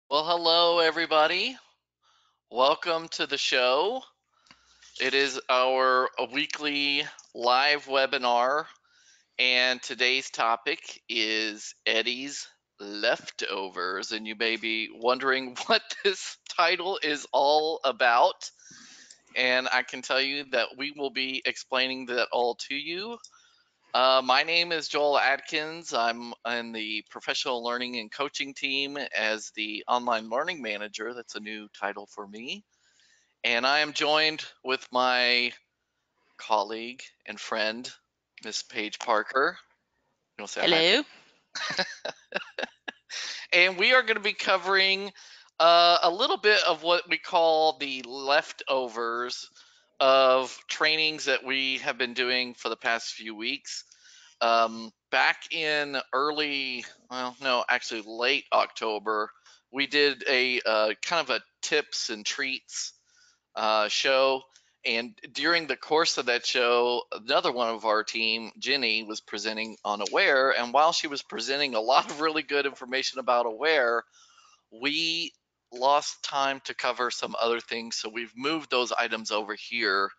Well, hello, everybody. Welcome to the show. It is our weekly live webinar, and today's topic is Eddy's leftovers. And you may be wondering what this title is all about. And I can tell you that we will be explaining that all to you. My name is Joel Adkins. I'm in the professional learning and coaching team as the online learning manager. That's a new title for me. And I am joined with my colleague and friend, Miss Paige Parker. You want to say hi, Paige? Hello. And we are going to be covering a little bit of what we call the leftovers of trainings that we have been doing for the past few weeks. Back in actually late October, we did a kind of a tips and treats show. And during the course of that show, another one of our team, Jenny, was presenting on Aware. And while she was presenting a lot of really good information about Aware, we lost time to cover some other things. So we've moved those items over here,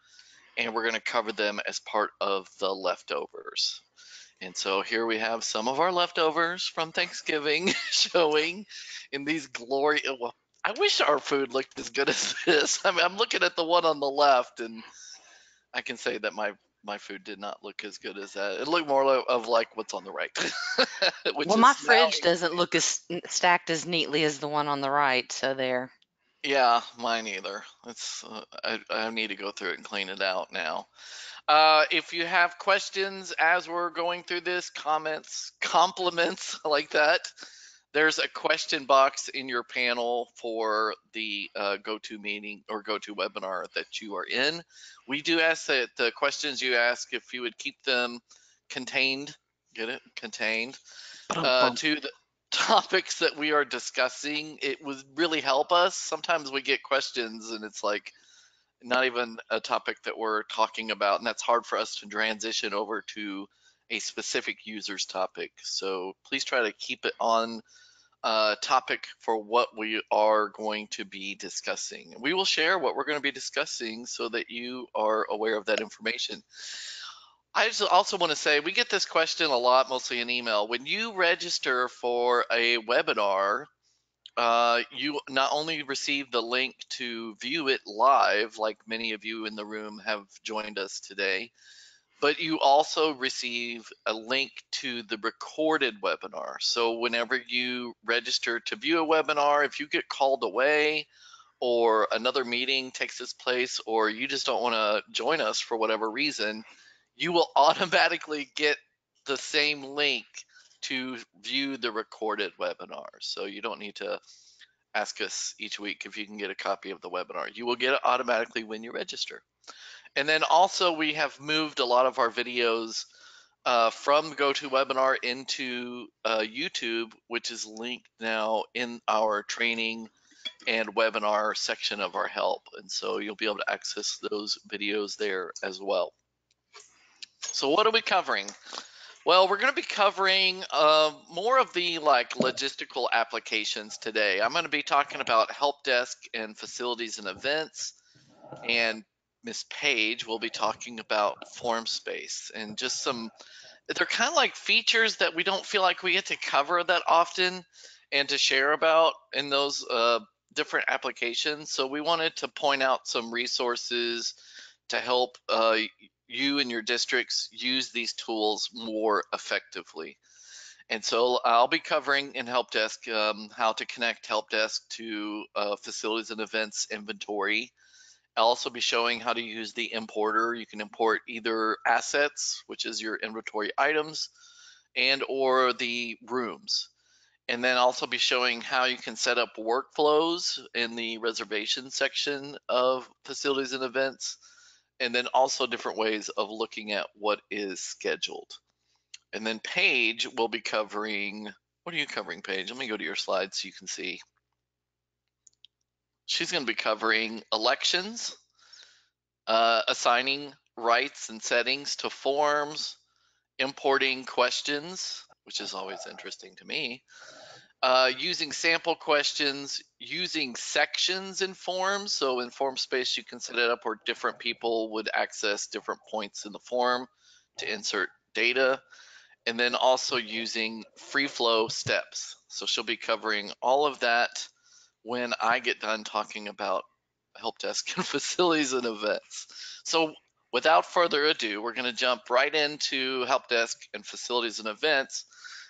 and we're going to cover them as part of the leftovers. And so here we have some of our leftovers from Thanksgiving showing in these glory. Well, I wish our food looked as good as this. I mean, I'm looking at the one on the left, and I can say that my food did not look as good as that. It looked more of like what's on the right, which Well, my is now. fridge doesn't look as stacked as neatly as the one on the right, so there. Yeah, mine either. It's I need to go through it and clean it out now. If you have questions as we're going through this, comments, compliments like that, there's a question box in your panel for the go-to meeting or go-to webinar that you are in. We do ask that the questions you ask, if you would keep them contained, get it? Contained, Ba-dum-bum. to the topics that we are discussing. It would really help us. Sometimes we get questions and it's like, not even a topic that we're talking about, and that's hard for us to transition over to a specific user's topic. So please try to keep it on topic for what we are going to be discussing. We will share what we're going to be discussing so that you are aware of that information. I just also want to say we get this question a lot, mostly in email. When you register for a webinar, you not only receive the link to view it live, like many of you in the room have joined us today, but you also receive a link to the recorded webinar. So whenever you register to view a webinar, if you get called away or another meeting takes its place, or you just don't want to join us for whatever reason, you will automatically get the same link to view the recorded webinar. So you don't need to ask us each week if you can get a copy of the webinar. You will get it automatically when you register. And then also we have moved a lot of our videos from GoToWebinar into YouTube, which is linked now in our training and webinar section of our help. And so you'll be able to access those videos there as well. So what are we covering? Well, we're going to be covering more of the logistical applications today. I'm going to be talking about help desk and facilities and events, and Miss Page will be talking about Formspace and just some. They're kind of like features that we don't feel like we get to cover that often and to share about in those different applications. So we wanted to point out some resources to help you and your districts use these tools more effectively. And so I'll be covering in Help Desk how to connect Help Desk to facilities and events inventory. I'll also be showing how to use the importer. You can import either assets, which is your inventory items, and or the rooms. And then also be showing how you can set up workflows in the reservation section of facilities and events, and then also different ways of looking at what is scheduled. And then Paige will be covering, what are you covering, Paige? Let me go to your slides so you can see. She's going to be covering elections, assigning rights and settings to forms, importing questions, which is always interesting to me, using sample questions, using sections in forms. So in Formspace, you can set it up where different people would access different points in the form to insert data, and then also using free flow steps. So she'll be covering all of that when I get done talking about help desk and facilities and events. So without further ado, we're going to jump right into help desk and facilities and events.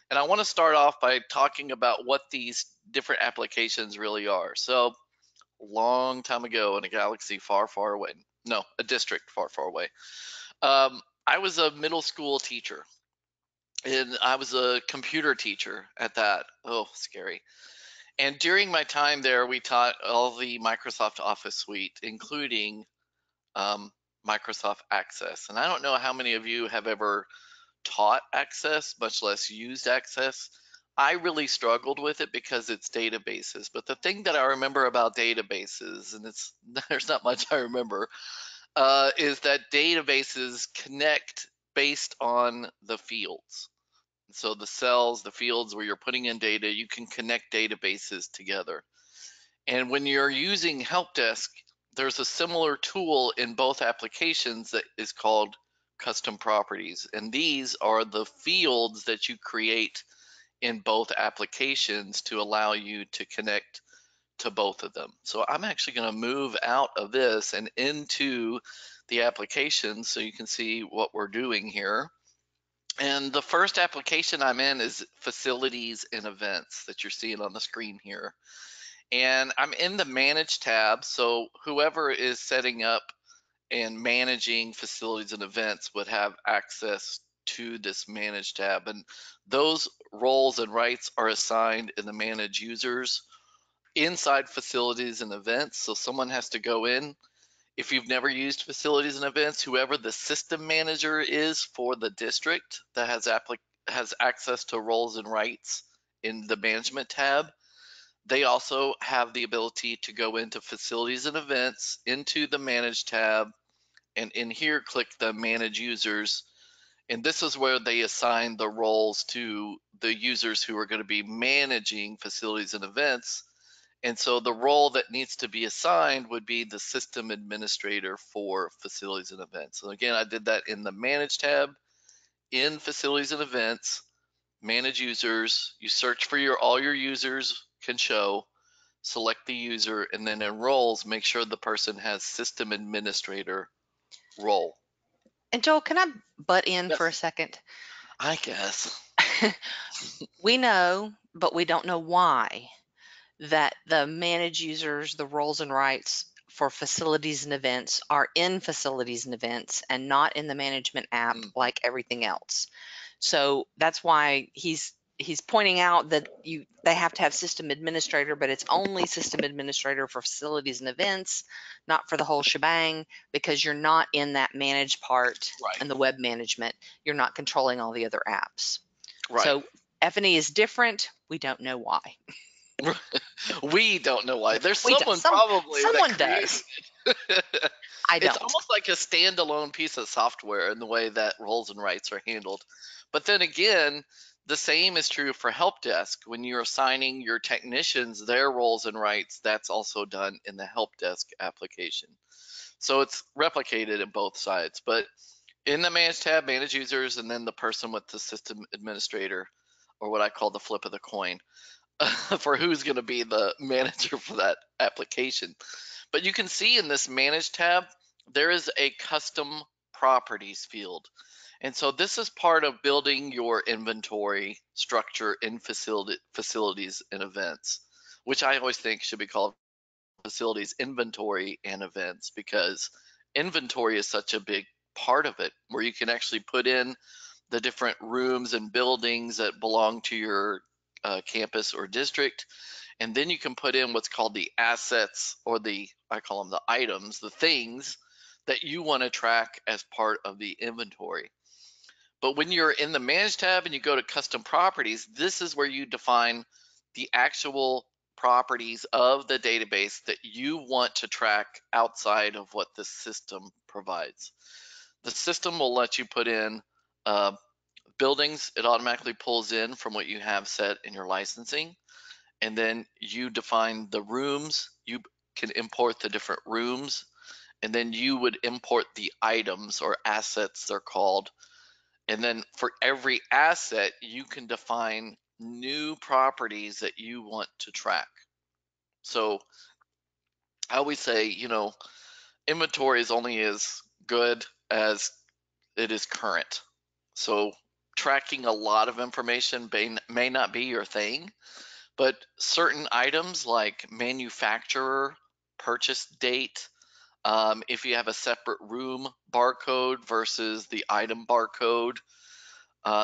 And I want to start off by talking about what these different applications really are. So, long time ago in a galaxy far, far away, no, a district far, far away, I was a middle school teacher, and I was a computer teacher at that. Oh, scary. And during my time there, we taught all the Microsoft Office suite, including um, Microsoft Access. And I don't know how many of you have ever taught Access, much less used Access. I really struggled with it because it's databases. But the thing that I remember about databases, and it's there's not much I remember, is that databases connect based on the fields. So the cells, the fields where you're putting in data, you can connect databases together. And when you're using Help Desk, there's a similar tool in both applications that is called custom properties. And these are the fields that you create in both applications to allow you to connect to both of them. So I'm actually going to move out of this and into the application so you can see what we're doing here. And the first application I'm in is facilities and events that you're seeing on the screen here. And I'm in the manage tab. So whoever is setting up and managing facilities and events would have access to this manage tab. And those roles and rights are assigned in the manage users inside facilities and events. So someone has to go in. If you've never used facilities and events, whoever the system manager is for the district that has access to roles and rights in the management tab, they also have the ability to go into facilities and events, into the manage tab, and in here click the manage users. And this is where they assign the roles to the users who are going to be managing facilities and events. And so the role that needs to be assigned would be the system administrator for facilities and events. So again, I did that in the manage tab, in facilities and events, manage users. You search for all your users can show, select the user, and then in roles, make sure the person has system administrator role. And Joel, can I butt in for a Yes, second? I guess. We know, but we don't know why, that the manage users, the roles and rights for facilities and events are in facilities and events and not in the management app Mhm. like everything else. So that's why he's pointing out that they have to have system administrator, but it's only system administrator for facilities and events, not for the whole shebang, because you're not in that manage part Right, and the web management. You're not controlling all the other apps. right. So F&E is different. We don't know why. We don't know why. There's We don't. someone probably that Someone created does. it. I It's don't. almost like a standalone piece of software in the way that roles and rights are handled. But then again, the same is true for help desk. When you're assigning your technicians their roles and rights, that's also done in the help desk application. So it's replicated in both sides. But in the manage tab, manage users, and then the person with the system administrator, or what I call the flip of the coin, for who's going to be the manager for that application. But you can see in this manage tab, there is a custom properties field. And so this is part of building your inventory structure in facilities and events, which I always think should be called facilities inventory and events, because inventory is such a big part of it, where you can actually put in the different rooms and buildings that belong to your campus or district. And then you can put in what's called the assets, or I call them the items, the things that you want to track as part of the inventory. But when you're in the manage tab and you go to custom properties, this is where you define the actual properties of the database that you want to track outside of what the system provides. The system will let you put in uh, buildings, it automatically pulls in from what you have set in your licensing. And then you define the rooms. You can import the different rooms. And then you would import the items or assets, they're called. And then for every asset, you can define new properties that you want to track. So I always say, inventory is only as good as it is current. So tracking a lot of information may not be your thing, but certain items like manufacturer, purchase date, if you have a separate room barcode versus the item barcode,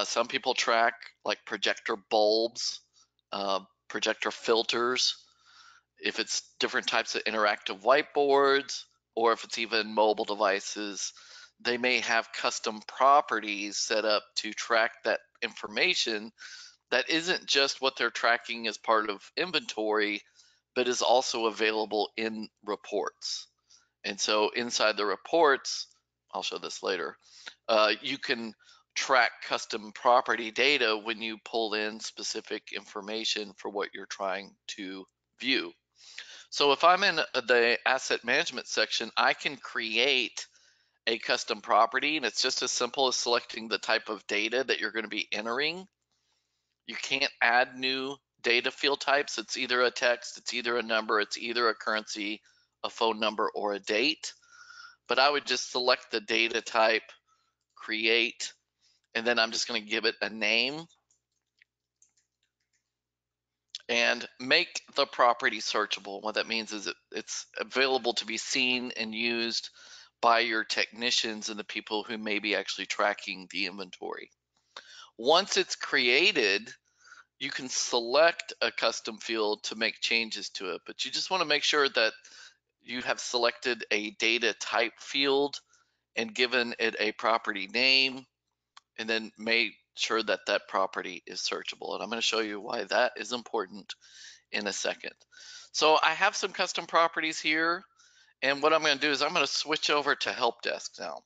some people track like projector bulbs, projector filters, if it's different types of interactive whiteboards, or if it's even mobile devices. They may have custom properties set up to track that information that isn't just what they're tracking as part of inventory, but is also available in reports. And so inside the reports, I'll show this later, you can track custom property data when you pull in specific information for what you're trying to view. So if I'm in the asset management section, I can create a custom property, and it's just as simple as selecting the type of data that you're going to be entering. You can't add new data field types. It's either a text, it's either a number, it's either a currency, a phone number, or a date. But I would just select the data type, create, and then I'm just going to give it a name and make the property searchable. What that means is it's available to be seen and used by your technicians and the people who may be actually tracking the inventory. Once it's created, you can select a custom field to make changes to it, but you just want to make sure that you have selected a data type field and given it a property name, and then make sure that that property is searchable. And I'm going to show you why that is important in a second. So I have some custom properties here, and what I'm going to do is I'm going to switch over to Helpdesk now.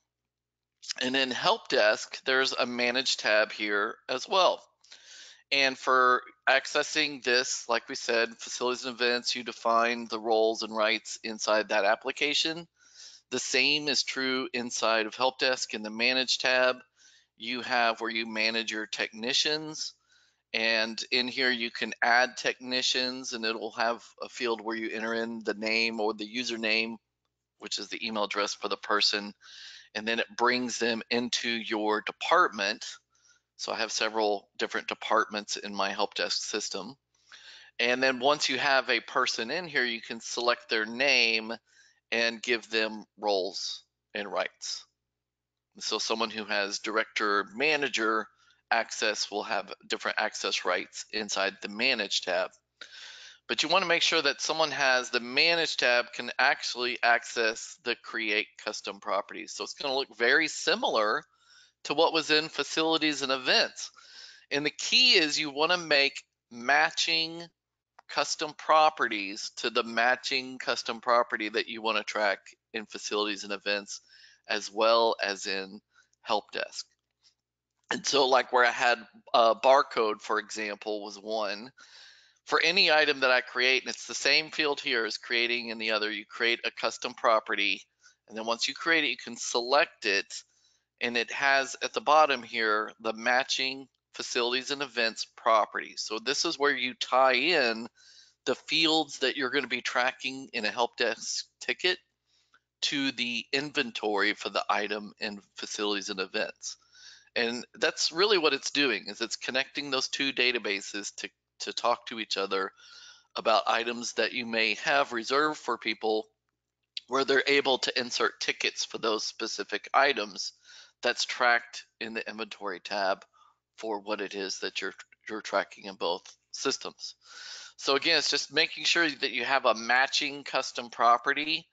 And in Helpdesk, there's a Manage tab here as well. And for accessing this, like we said, facilities and events, you define the roles and rights inside that application. The same is true inside of Helpdesk. In the Manage tab, you have where you manage your technicians. And in here, you can add technicians, and it'll have a field where you enter in the name or the username, which is the email address for the person. And then it brings them into your department. So I have several different departments in my Helpdesk system. And then once you have a person in here, you can select their name and give them roles and rights. So someone who has director manager access will have different access rights inside the Manage tab. But you want to make sure that someone has the Manage tab can actually access the Create Custom Properties. So it's going to look very similar to what was in Facilities and Events. And the key is you want to make matching custom properties to the matching custom property that you want to track in Facilities and Events, as well as in Helpdesk. And so like where I had a barcode, for example, was one. For any item that I create, and it's the same field here as creating in the other, you create a custom property, and then once you create it, you can select it, and it has at the bottom here the matching Facilities and Events properties. So this is where you tie in the fields that you're going to be tracking in a Helpdesk ticket to the inventory for the item in Facilities and Events. And that's really what it's doing, is it's connecting those two databases to talk to each other about items that you may have reserved for people, where they're able to insert tickets for those specific items that's tracked in the inventory tab for what it is that you're tracking in both systems. So again, it's just making sure that you have a matching custom property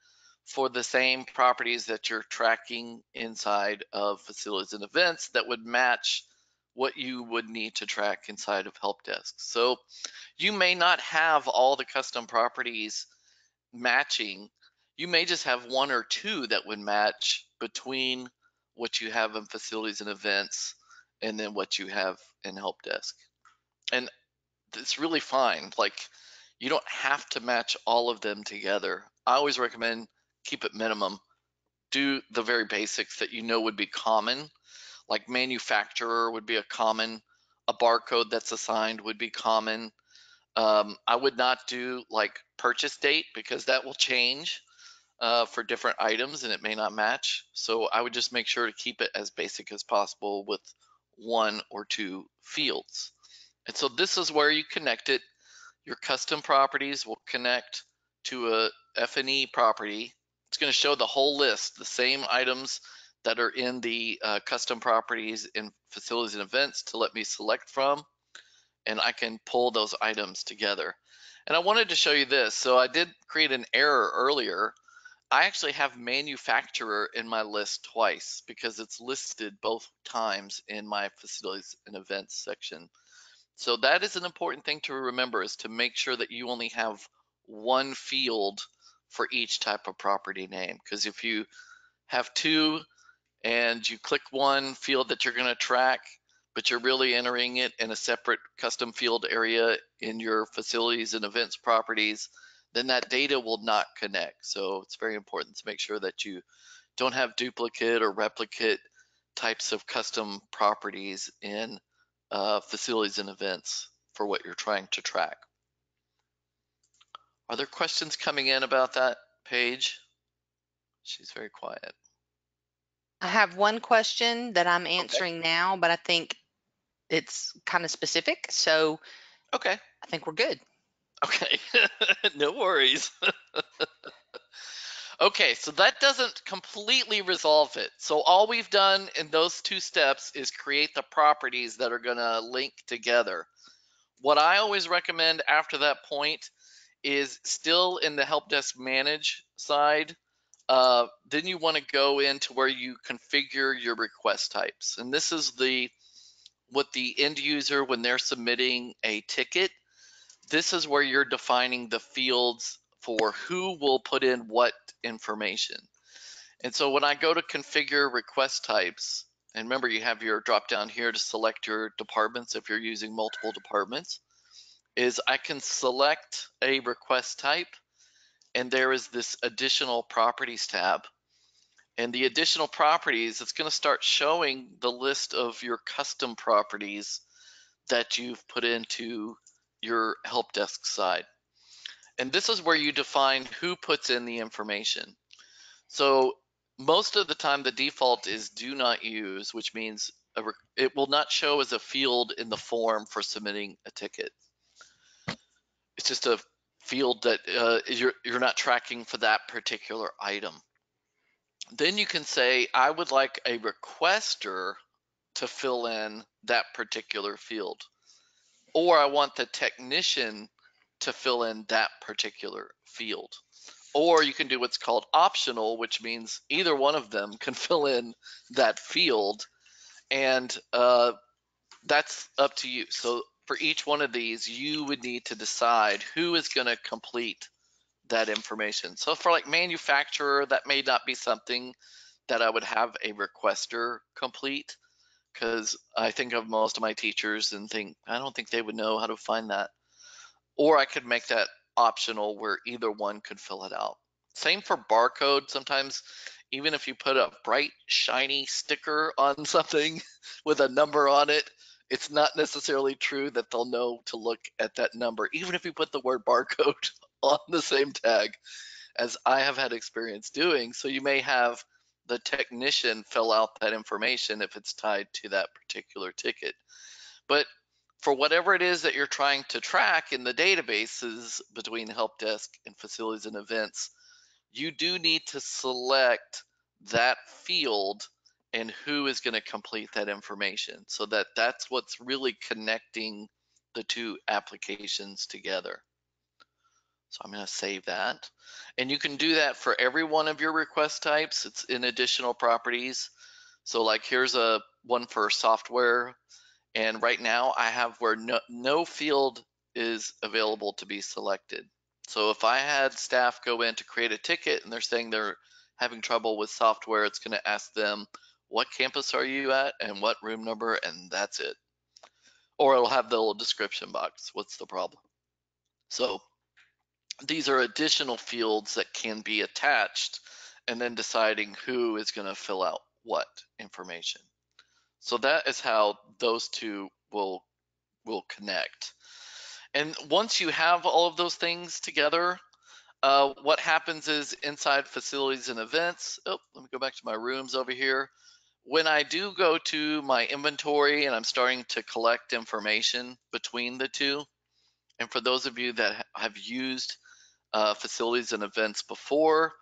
for the same properties that you're tracking inside of Facilities and Events that would match what you would need to track inside of Helpdesk. So you may not have all the custom properties matching. You may just have one or two that would match between what you have in Facilities and Events and then what you have in help desk. And it's really fine. Like, you don't have to match all of them together. I always recommend keep it minimum. Do the very basics that you know would be common, like manufacturer would be a common, a barcode that's assigned would be common. I would not do like purchase date because that will change for different items and it may not match. So I would just make sure to keep it as basic as possible with one or two fields. And so this is where you connect it. Your custom properties will connect to a F&E property. It's going to show the whole list, the same items that are in the custom properties in facilities and events to let me select from, and I can pull those items together. And I wanted to show you this. So I did create an error earlier. I actually have manufacturer in my list twice because it's listed both times in my facilities and events section. So that is an important thing to remember, is to make sure that you only have one field for each type of property name. Because if you have two and you click one field that you're going to track, but you're really entering it in a separate custom field area in your facilities and events properties, then that data will not connect. So it's very important to make sure that you don't have duplicate or replicate types of custom properties in facilities and events for what you're trying to track. Are there questions coming in about that page? She's very quiet. I have one question that I'm answering now, but I think it's kind of specific. So Okay. I think we're good. Okay. No worries. Okay, so that doesn't completely resolve it. So all we've done in those two steps is create the properties that are going to link together. What I always recommend after that point is still in the help desk manage side. Then you want to go into where you configure your request types. And this is what the end user, when they're submitting a ticket, this is where you're defining the fields for who will put in what information. And so when I go to configure request types, and remember you have your drop down here to select your departments if you're using multiple departments, is I can select a request type, and there is this additional properties tab. And the additional properties, it's going to start showing the list of your custom properties that you've put into your help desk side. And this is where you define who puts in the information. So most of the time the default is do not use, which means it will not show as a field in the form for submitting a ticket. It's just a field that you're not tracking for that particular item. Then you can say, I would like a requester to fill in that particular field, or I want the technician to fill in that particular field. Or you can do what's called optional, which means either one of them can fill in that field, and that's up to you. So for each one of these, you would need to decide who is going to complete that information. So for like manufacturer, that may not be something that I would have a requester complete, because I think of most of my teachers and think, I don't think they would know how to find that. Or I could make that optional where either one could fill it out. Same for barcode. Sometimes even if you put a bright, shiny sticker on something with a number on it, it's not necessarily true that they'll know to look at that number, even if you put the word barcode on the same tag, as I have had experience doing. So you may have the technician fill out that information if it's tied to that particular ticket. But for whatever it is that you're trying to track in the databases between help desk and facilities and events, you do need to select that field and who is going to complete that information, so that that's what's really connecting the two applications together. So I'm going to save that. And you can do that for every one of your request types. It's in additional properties. So like here's a one for software. And right now I have where no field is available to be selected. So if I had staff go in to create a ticket and they're saying they're having trouble with software, it's going to ask them what campus are you at and what room number, and that's it. Or it'll have the little description box. What's the problem? So these are additional fields that can be attached, and then deciding who is going to fill out what information. So that is how those two will connect. And once you have all of those things together, what happens is inside facilities and events, let me go back to my rooms over here. When I do go to my inventory and I'm starting to collect information between the two, and for those of you that have used facilities and events before,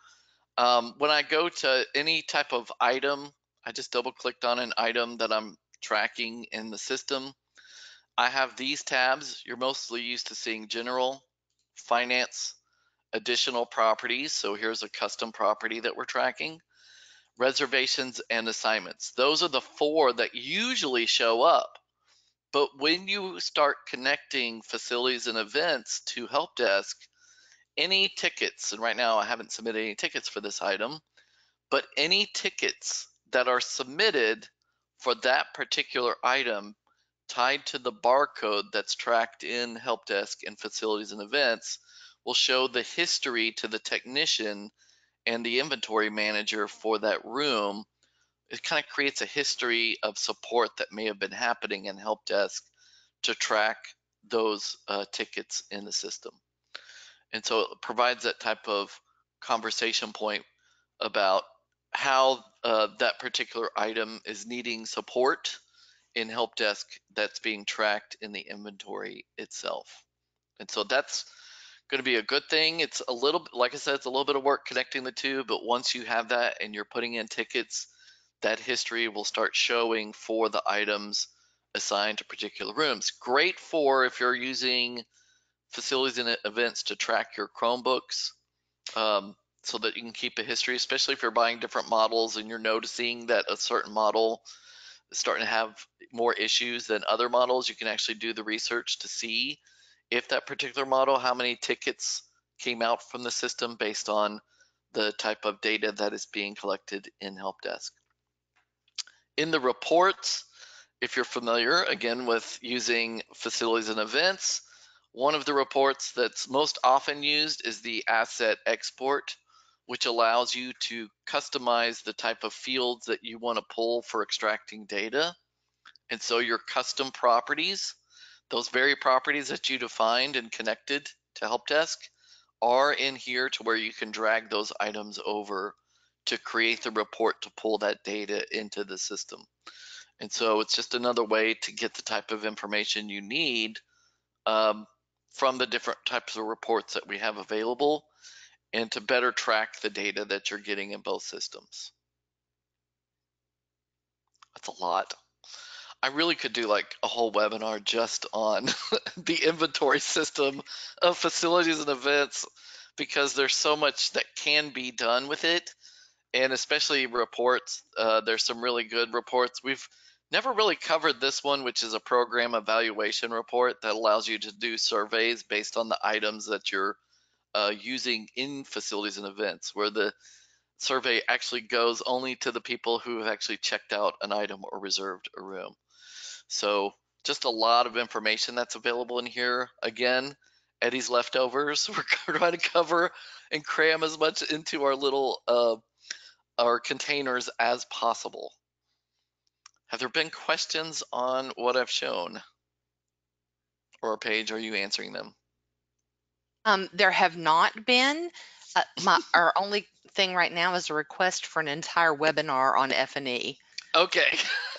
when I go to any type of item, I just double clicked on an item that I'm tracking in the system. I have these tabs. You're mostly used to seeing general, finance, additional properties. So here's a custom property that we're tracking, reservations, and assignments. Those are the 4 that usually show up. But when you start connecting facilities and events to help desk, any tickets, and right now I haven't submitted any tickets for this item, but any tickets that are submitted for that particular item tied to the barcode that's tracked in help desk and facilities and events will show the history to the technician and the inventory manager for that room. It kind of creates a history of support that may have been happening in help desk to track those tickets in the system. And so it provides that type of conversation point about how that particular item is needing support in help desk that's being tracked in the inventory itself. And so that's going to be a good thing. It's a little, like I said, it's a little bit of work connecting the two, but once you have that and you're putting in tickets, that history will start showing for the items assigned to particular rooms. Great for if you're using facilities and events to track your Chromebooks, so that you can keep a history, especially if you're buying different models and you're noticing that a certain model is starting to have more issues than other models. You can actually do the research to see if that particular model, how many tickets came out from the system based on the type of data that is being collected in help desk. In the reports, if you're familiar again with using facilities and events, one of the reports that's most often used is the asset export, which allows you to customize the type of fields that you want to pull for extracting data. And so your custom properties, those very properties that you defined and connected to help desk, are in here to where you can drag those items over to create the report to pull that data into the system. And so it's just another way to get the type of information you need from the different types of reports that we have available, and to better track the data that you're getting in both systems. That's a lot. I really could do like a whole webinar just on the inventory system of facilities and events, because there's so much that can be done with it, and especially reports. There's some really good reports. We've never really covered this one, which is a program evaluation report that allows you to do surveys based on the items that you're using in facilities and events, where the survey actually goes only to the people who have actually checked out an item or reserved a room. So just a lot of information that's available in here. Again, Eddy's leftovers. We're trying to cover and cram as much into our little our containers as possible. Have there been questions on what I've shown? Or Paige, are you answering them? There have not been. Our only thing right now is a request for an entire webinar on F&E. Okay.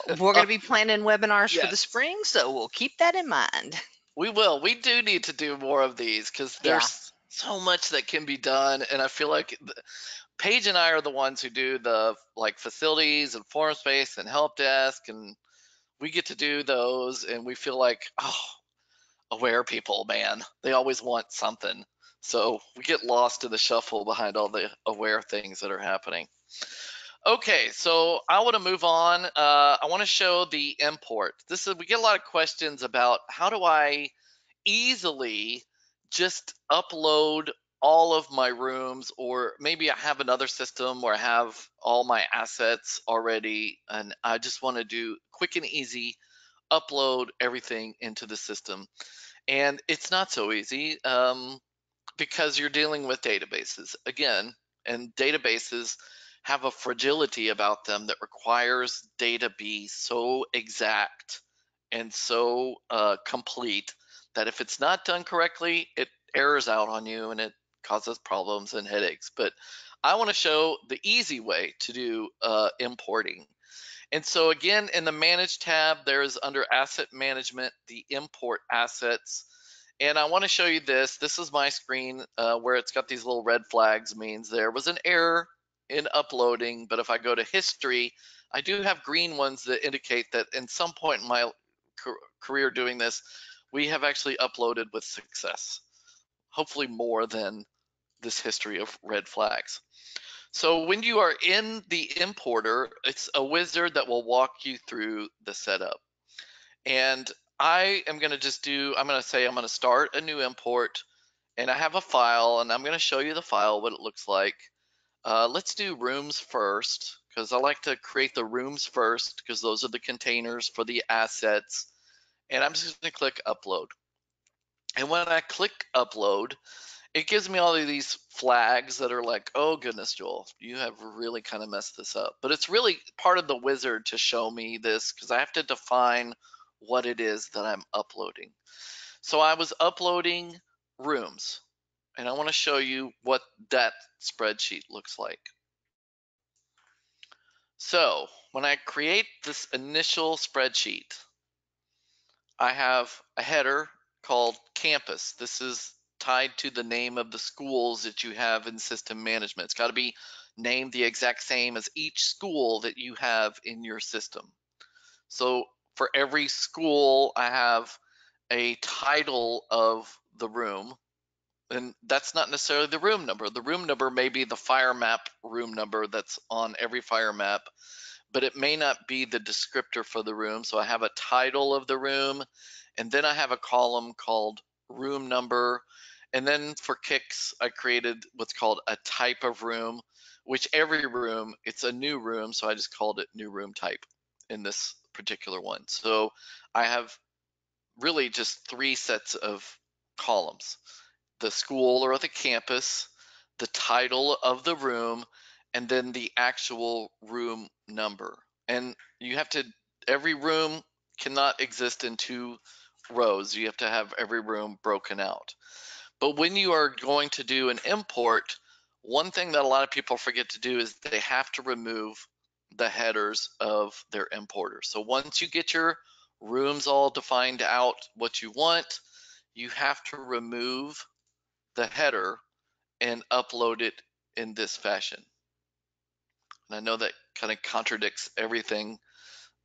We're going to be planning webinars for the Yes. spring, so we'll keep that in mind. We will. We do need to do more of these, because there's so much that can be done, and I feel like Paige and I are the ones who do the like facilities and Formspace and help desk, and we get to do those, and we feel like, oh, aware people, man, they always want something. So we get lost in the shuffle behind all the aware things that are happening. Okay, so I want to move on. I want to show the import. We get a lot of questions about how do I easily just upload all of my rooms, or maybe I have another system where I have all my assets already and I just want to do quick and easy upload everything into the system. And it's not so easy because you're dealing with databases again, and databases have a fragility about them that requires data be so exact and so complete that if it's not done correctly, it errors out on you and it causes problems and headaches. But I want to show the easy way to do importing. And so again, in the Manage tab, there is under Asset Management, the Import Assets. And I want to show you this. This is my screen where it's got these little red flags, means there was an error in uploading. But if I go to History, I do have green ones that indicate that in some point in my career doing this, we have actually uploaded with success. Hopefully more than this history of red flags. So when you are in the importer, it's a wizard that will walk you through the setup. And I am going to just do, I'm going to say I'm going to start a new import, and I have a file, and I'm going to show you the file, what it looks like. Let's do rooms first, because I like to create the rooms first, because those are the containers for the assets. And I'm just going to click upload. And when I click upload, it gives me all of these flags that are like, oh goodness, Joel, you have really kind of messed this up. But it's really part of the wizard to show me this because I have to define what it is that I'm uploading. So I was uploading rooms, and I want to show you what that spreadsheet looks like. So when I create this initial spreadsheet, I have a header called campus. This is tied to the name of the schools that you have in system management. It's got to be named the exact same as each school that you have in your system. So for every school, I have a title of the room, and that's not necessarily the room number. The room number may be the fire map room number that's on every fire map, but it may not be the descriptor for the room. So I have a title of the room, and then I have a column called room number. And then for kicks, I created what's called a type of room, which every room, it's a new room. So I just called it new room type in this particular one. So I have really just 3 sets of columns: the school or the campus, the title of the room, and then the actual room number. And you have to, every room cannot exist in 2 rows. You have to have every room broken out. But when you are going to do an import, one thing that a lot of people forget to do is they have to remove the headers of their importer. So once you get your rooms all defined out what you want, you have to remove the header and upload it in this fashion. And I know that kind of contradicts everything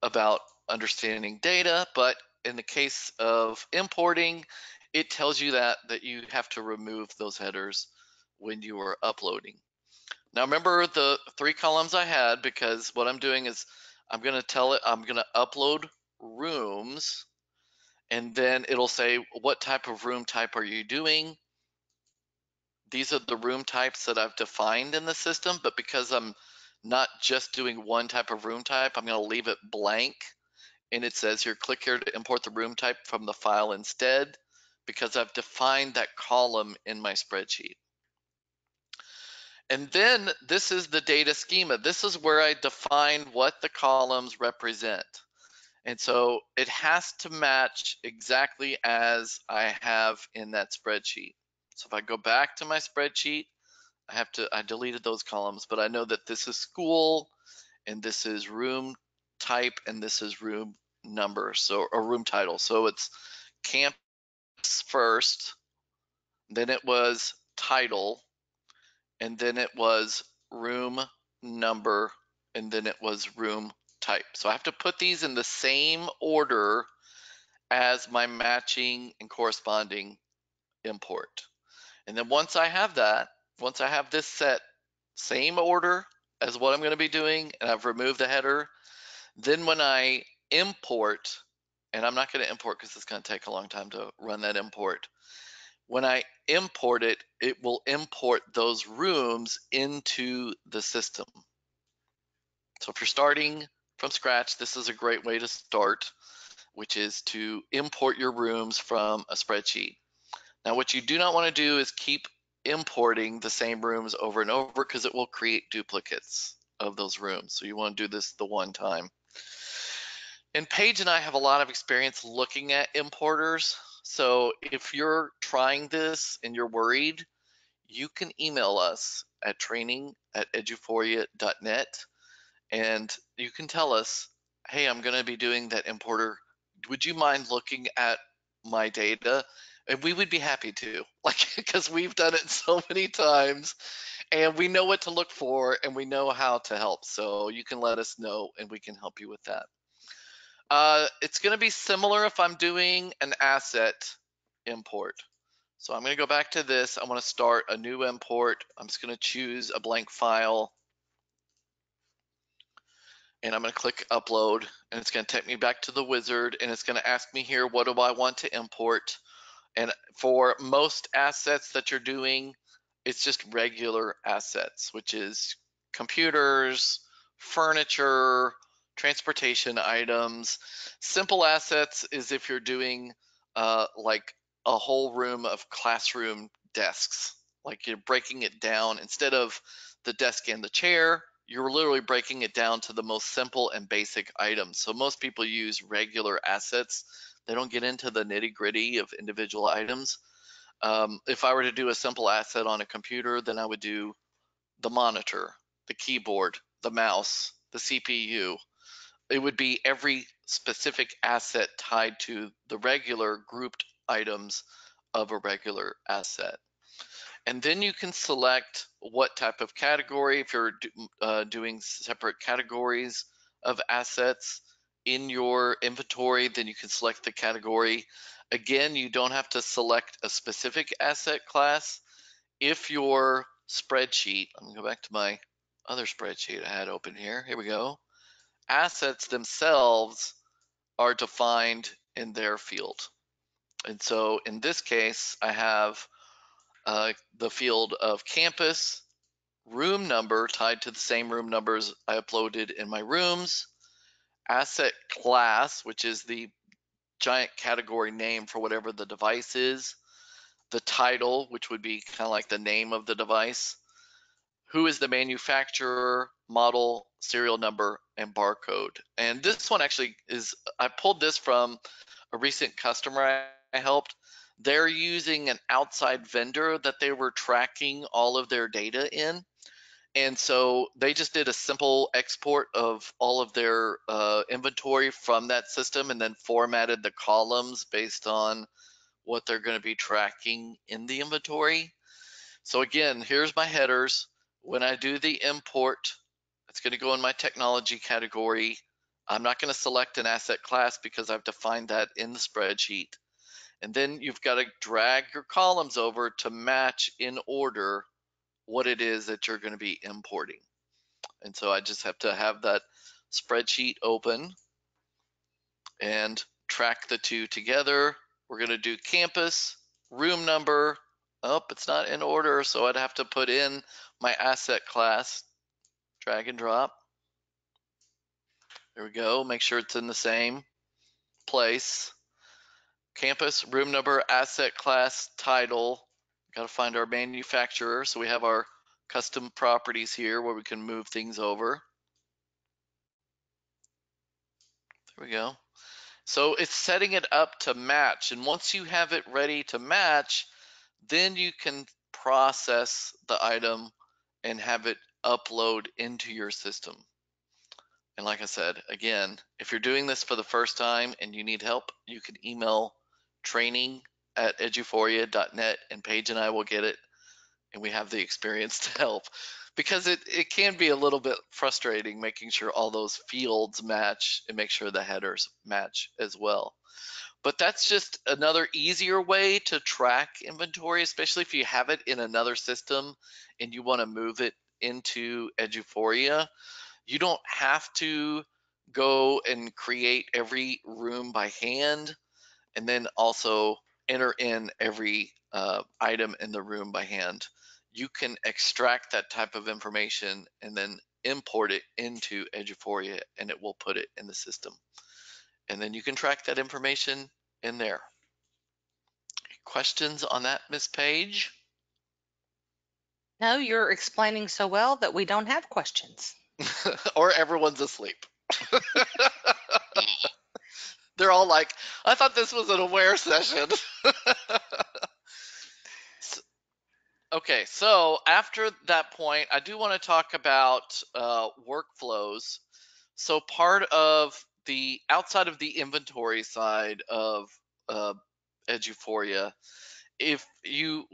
about understanding data, but in the case of importing, it tells you that you have to remove those headers when you are uploading. Now remember the 3 columns I had, because what I'm doing is I'm going to tell it I'm going to upload rooms, and then it'll say what type of room type are you doing. These are the room types that I've defined in the system, but because I'm not just doing one type of room type, I'm going to leave it blank. And it says here, click here to import the room type from the file instead, because I've defined that column in my spreadsheet. And then this is the data schema. This is where I define what the columns represent. And so it has to match exactly as I have in that spreadsheet. So if I go back to my spreadsheet, I deleted those columns, but I know that this is school, and this is room type, and this is room number, so, or room title. So it's campus first, then it was title, and then it was room number, and then it was room type. So I have to put these in the same order as my matching and corresponding import. And then once I have that, once I have this set, same order as what I'm going to be doing, and I've removed the header, then when I import, and I'm not going to import because it's going to take a long time to run that import, When I import it, it will import those rooms into the system. So if you're starting from scratch, this is a great way to start, which is to import your rooms from a spreadsheet. Now, what you do not want to do is keep importing the same rooms over and over, because it will create duplicates of those rooms. So you want to do this the one time. And Paige and I have a lot of experience looking at importers. So if you're trying this and you're worried, you can email us at training@eduphoria.net, and you can tell us, hey, I'm going to be doing that importer. Would you mind looking at my data? And we would be happy to, like, because we've done it so many times and we know what to look for and we know how to help. So you can let us know and we can help you with that. It's going to be similar if I'm doing an asset import. So I'm going to go back to this. I want to start a new import. I'm just going to choose a blank file. And I'm going to click upload, and it's going to take me back to the wizard, and it's going to ask me here, what do I want to import? And for most assets that you're doing, it's just regular assets, which is computers, furniture, transportation items. Simple assets is if you're doing like a whole room of classroom desks, like you're breaking it down. Instead of the desk and the chair, you're literally breaking it down to the most simple and basic items. So most people use regular assets. They don't get into the nitty gritty of individual items. If I were to do a simple asset on a computer, then I would do the monitor, the keyboard, the mouse, the CPU. It would be every specific asset tied to the regular grouped items of a regular asset. And then you can select what type of category. If you're doing separate categories of assets in your inventory, then you can select the category. Again, you don't have to select a specific asset class. If your spreadsheet, I'm going to go back to my other spreadsheet I had open here. Here we go. Assets themselves are defined in their field. And so in this case, I have the field of campus, room number tied to the same room numbers I uploaded in my rooms, asset class, which is the giant category name for whatever the device is, the title, which would be kind of like the name of the device, who is the manufacturer, model, serial number, and barcode. And this one actually is, I pulled this from a recent customer I helped. They're using an outside vendor that they were tracking all of their data in. And so they just did a simple export of all of their inventory from that system and then formatted the columns based on what they're going to be tracking in the inventory. So again, here's my headers. When I do the import, it's going to go in my technology category. I'm not going to select an asset class because I've defined that in the spreadsheet. And then you've got to drag your columns over to match in order what it is that you're going to be importing. And so I just have to have that spreadsheet open and track the two together. We're going to do campus, room number. Oh, it's not in order, so I'd have to put in my asset class, drag and drop. There we go. Make sure it's in the same place. Campus, room number, asset class, title. Got to find our manufacturer. So we have our custom properties here where we can move things over. There we go. So it's setting it up to match. And once you have it ready to match, then you can process the item and have it upload into your system. And like I said, again, if you're doing this for the first time and you need help, you can email training@eduphoria.net and Paige and I will get it, and we have the experience to help, because it can be a little bit frustrating making sure all those fields match and make sure the headers match as well. But that's just another easier way to track inventory, especially if you have it in another system and you want to move it into Eduphoria. You don't have to go and create every room by hand and then also enter in every item in the room by hand. You can extract that type of information and then import it into Eduphoria, and it will put it in the system. And then you can track that information in there. Questions on that, Miss Page? No, you're explaining so well that we don't have questions. Or everyone's asleep. They're all like, I thought this was an aware session. Okay, so after that point, I do want to talk about workflows. So part of the outside of the inventory side of Eduphoria,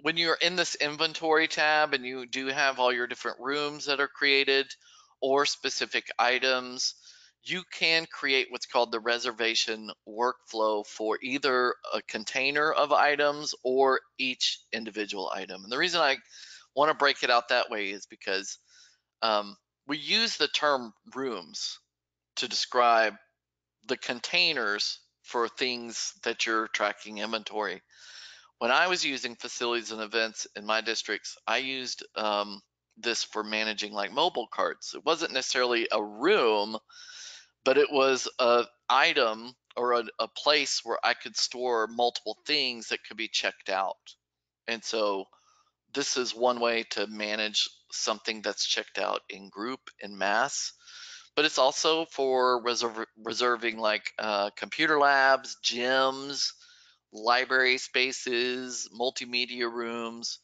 when you're in this inventory tab and you do have all your different rooms that are created or specific items, you can create what's called the reservation workflow for either a container of items or each individual item. And the reason I want to break it out that way is because we use the term rooms to describe the containers for things that you're tracking inventory. When I was using facilities and events in my districts, I used this for managing like mobile carts. It wasn't necessarily a room, but it was an item or a place where I could store multiple things that could be checked out. And so this is one way to manage something that's checked out in group, in mass. But it's also for reserving like computer labs, gyms, library spaces, multimedia rooms.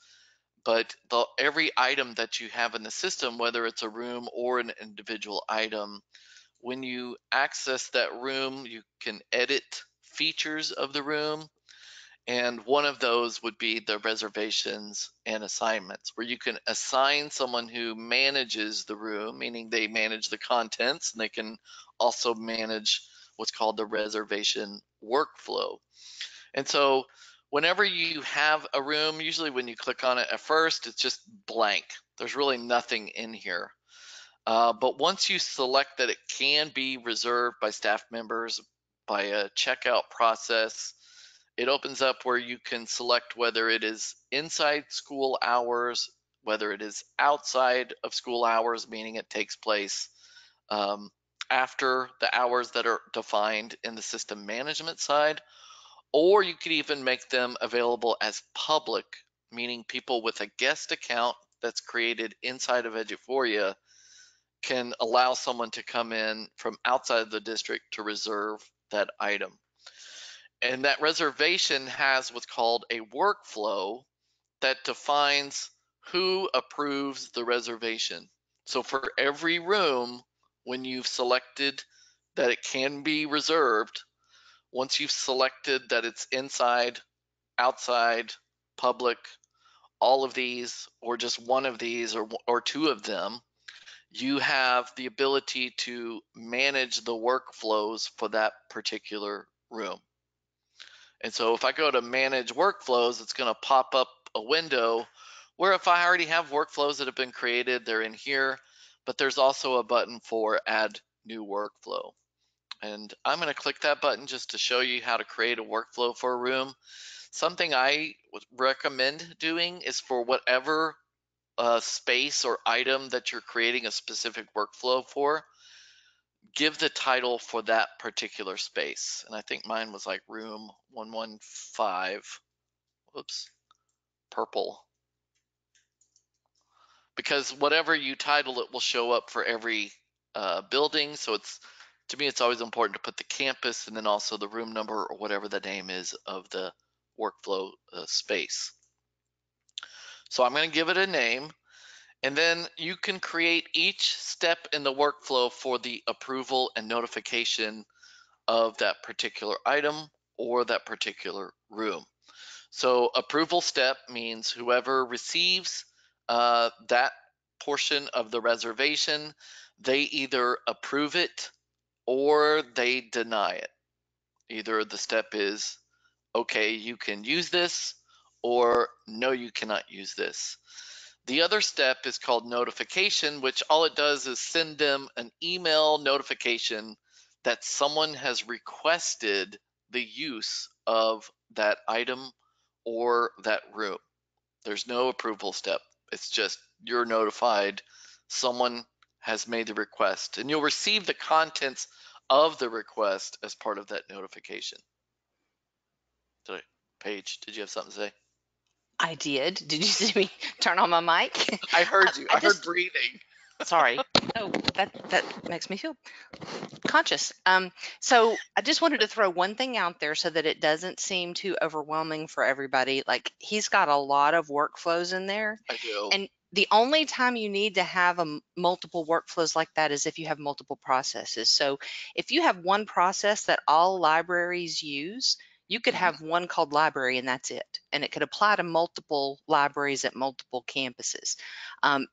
But every item that you have in the system, whether it's a room or an individual item, when you access that room, you can edit features of the room. And one of those would be the reservations and assignments, where you can assign someone who manages the room, meaning they manage the contents, and they can also manage what's called the reservation workflow. And so whenever you have a room, usually when you click on it at first, it's just blank. There's really nothing in here. But once you select that it can be reserved by staff members by a checkout process, it opens up where you can select whether it is inside school hours, whether it is outside of school hours, meaning it takes place after the hours that are defined in the system management side, or you could even make them available as public, meaning people with a guest account that's created inside of Eduphoria can allow someone to come in from outside the district to reserve that item. And that reservation has what's called a workflow that defines who approves the reservation. So for every room, when you've selected that it can be reserved, once you've selected that it's inside, outside, public, all of these, or just one of these, or two of them, you have the ability to manage the workflows for that particular room. And so if I go to manage workflows, it's going to pop up a window where if I already have workflows that have been created, they're in here, but there's also a button for add new workflow. And I'm going to click that button just to show you how to create a workflow for a room. Something I would recommend doing is for whatever space or item that you're creating a specific workflow for, give the title for that particular space. And I think mine was like room 115, whoops, purple. Because whatever you title it will show up for every building. So to me, it's always important to put the campus and then also the room number or whatever the name is of the workflow space. So I'm going to give it a name. And then you can create each step in the workflow for the approval and notification of that particular item or that particular room. So approval step means whoever receives that portion of the reservation, they either approve it or they deny it. Either the step is, okay, you can use this, or no, you cannot use this. The other step is called notification, which all it does is send them an email notification that someone has requested the use of that item or that room. There's no approval step. It's just you're notified someone has made the request, and you'll receive the contents of the request as part of that notification. Paige, did you have something to say? I did. Did you see me turn on my mic? I heard you. I I heard just, breathing. sorry. Oh, that makes me feel conscious. So I just wanted to throw one thing out there so that it doesn't seem too overwhelming for everybody. Like, he's got a lot of workflows in there, I do. and the only time you need to have multiple workflows like that is if you have multiple processes. So if you have one process that all libraries use, you could Mhm. have one called library and that's it. And it could apply to multiple libraries at multiple campuses.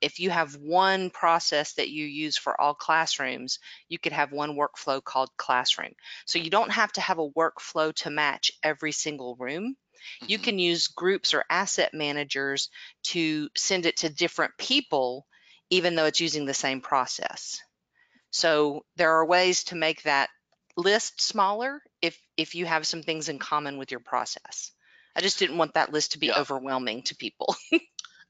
If you have one process that you use for all classrooms, you could have one workflow called classroom. So you don't have to have a workflow to match every single room. You Mhm. can use groups or asset managers to send it to different people, even though it's using the same process. So there are ways to make that list smaller if you have some things in common with your process. I just didn't want that list to be Yeah. overwhelming to people.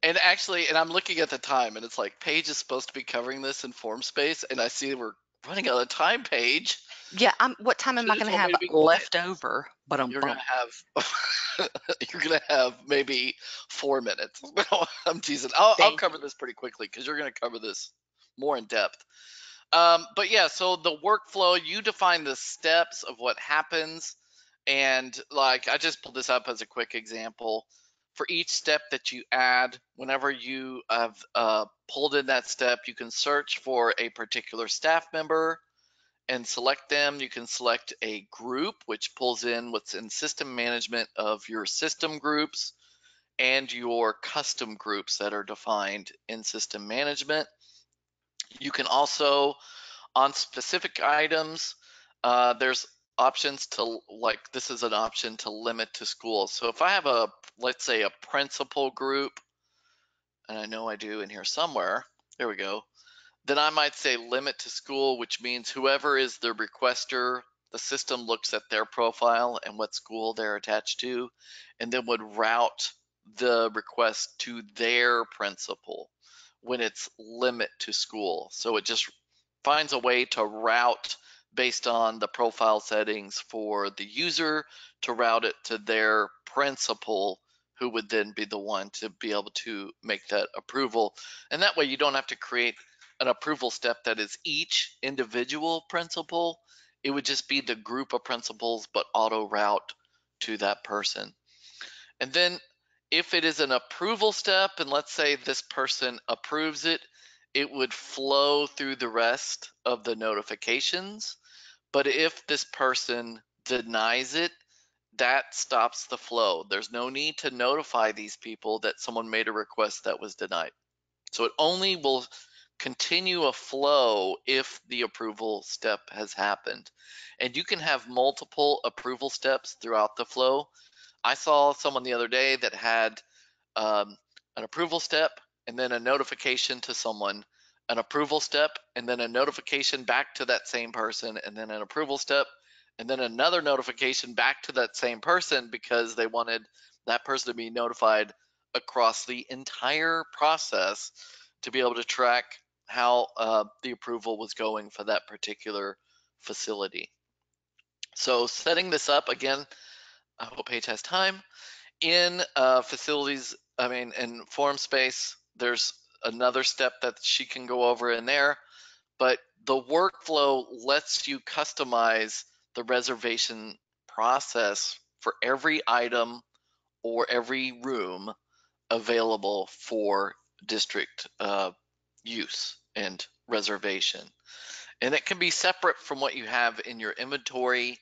And actually, and I'm looking at the time, and it's like Paige is supposed to be covering this in Formspace, and I see we're running out of time, Paige. Yeah, what time You am should I have going to told me have to be quiet. left over? But You're gonna have you're gonna have maybe 4 minutes. No, I'm teasing. I'll thank cover you. this pretty quickly because you're gonna cover this more in depth. But yeah, so the workflow, you define the steps of what happens. And like, I just pulled this up as a quick example. For each step that you add, whenever you have pulled in that step, you can search for a particular staff member and select them. You can select a group, which pulls in what's in system management of your system groups and your custom groups that are defined in system management. You can also, on specific items, there's options to, like, this is an option to limit to schools. So if I have a, let's say, a principal group, and I know I do in here somewhere, there we go, then I might say limit to school, which means whoever is the requester, the system looks at their profile and what school they're attached to, and then would route the request to their principal when it's limit to school. So it just finds a way to route based on the profile settings for the user to route it to their principal, who would then be the one to be able to make that approval. And that way you don't have to create an approval step that is each individual principal. It would just be the group of principals, but auto route to that person. And then if it is an approval step, and let's say this person approves it, it would flow through the rest of the notifications. But if this person denies it, that stops the flow. There's no need to notify these people that someone made a request that was denied. So it only will continue a flow if the approval step has happened. And you can have multiple approval steps throughout the flow. I saw someone the other day that had um, an approval step and then a notification to someone, an approval step, and then a notification back to that same person, and then an approval step, and then another notification back to that same person because they wanted that person to be notified across the entire process to be able to track how the approval was going for that particular facility. So setting this up again, I hope Paige has time. In facilities, I mean, in Formspace, there's another step that she can go over in there, but the workflow lets you customize the reservation process for every item or every room available for district use and reservation. And it can be separate from what you have in your inventory.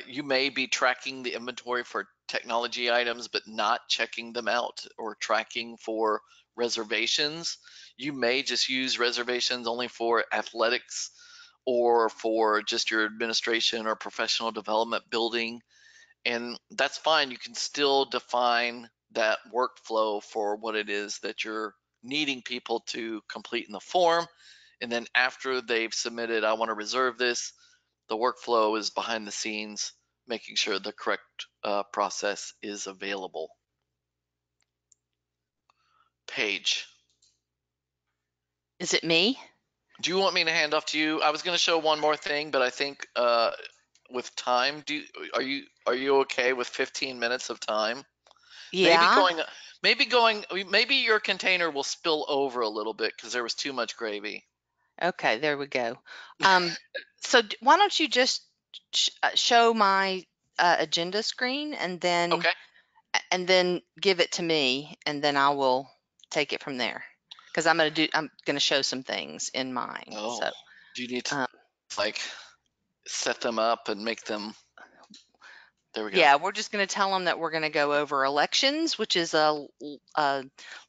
You may be tracking the inventory for technology items, but not checking them out or tracking for reservations. You may just use reservations only for athletics or for just your administration or professional development building. And that's fine. You can still define that workflow for what it is that you're needing people to complete in the form. And then after they've submitted, I want to reserve this, the workflow is behind the scenes making sure the correct process is available. Paige, Is it me? do you want me to hand off to you? I was going to show one more thing, but I think with time, are you okay with 15 minutes of time? Maybe Yeah. going, maybe your container will spill over a little bit because there was too much gravy. Okay, there we go. Um, so why don't you just show my agenda screen Okay. and then give it to me, and then I will take it from there. Because I'm gonna show some things in mine. Oh, So do you need to um, like set them up and make them? There we go. yeah, we're just going to tell them that we're going to go over elections, which is a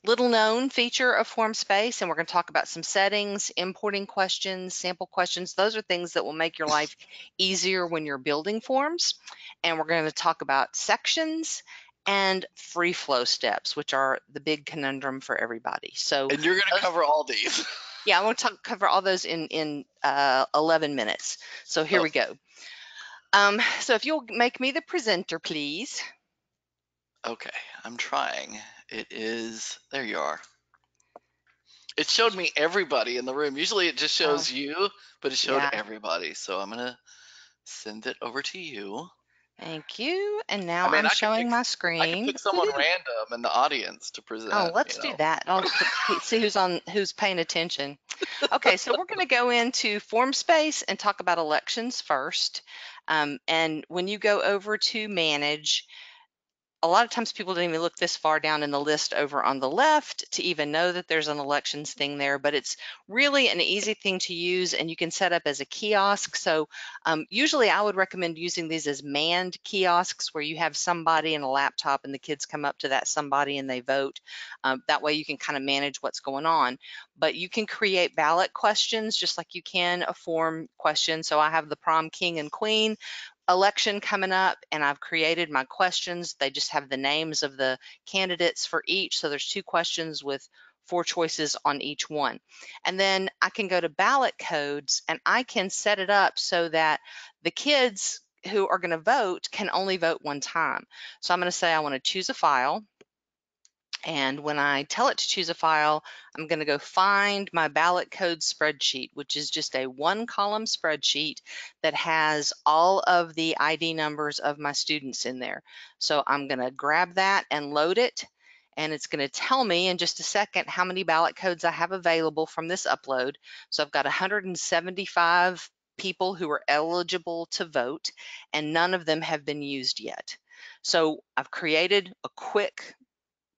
little known feature of Formspace, and we're going to talk about some settings, importing questions, sample questions. Those are things that will make your life easier when you're building forms. And we're going to talk about sections and free flow steps, which are the big conundrum for everybody. So, And you're going to cover all these. yeah, I'm going to cover all those in 11 minutes. So here Oh, we go. So if you'll make me the presenter, please. okay. I'm trying. It is. There you are. It showed me everybody in the room. Usually it just Oh, shows you, but it showed yeah. everybody. So I'm gonna send it over to you. Thank you. And now I mean, I'm showing my I could screen. pick someone Woohoo. random in the audience to Oh, present. let's do that. I'll see who's paying attention. Okay, so we're going to go into Formspace and talk about elections first. And when you go over to manage, a lot of times people don't even look this far down in the list over on the left to even know that there's an elections thing there, but it's really an easy thing to use, and you can set up as a kiosk. So usually I would recommend using these as manned kiosks where you have somebody in a laptop and the kids come up to that somebody and they vote. That way you can kind of manage what's going on. But you can create ballot questions just like you can a form question. So I have the prom king and queen election coming up, and I've created my questions. They just have the names of the candidates for each. So there's 2 questions with 4 choices on each one. And then I can go to ballot codes and I can set it up so that the kids who are going to vote can only vote one time. So I'm going to say I want to choose a file. And when I tell it to choose a file, I'm going to go find my ballot code spreadsheet, which is just a 1-column spreadsheet that has all of the ID numbers of my students in there. So I'm going to grab that and load it. And it's going to tell me in just a second how many ballot codes I have available from this upload. So I've got 175 people who are eligible to vote, and none of them have been used yet. So I've created a quick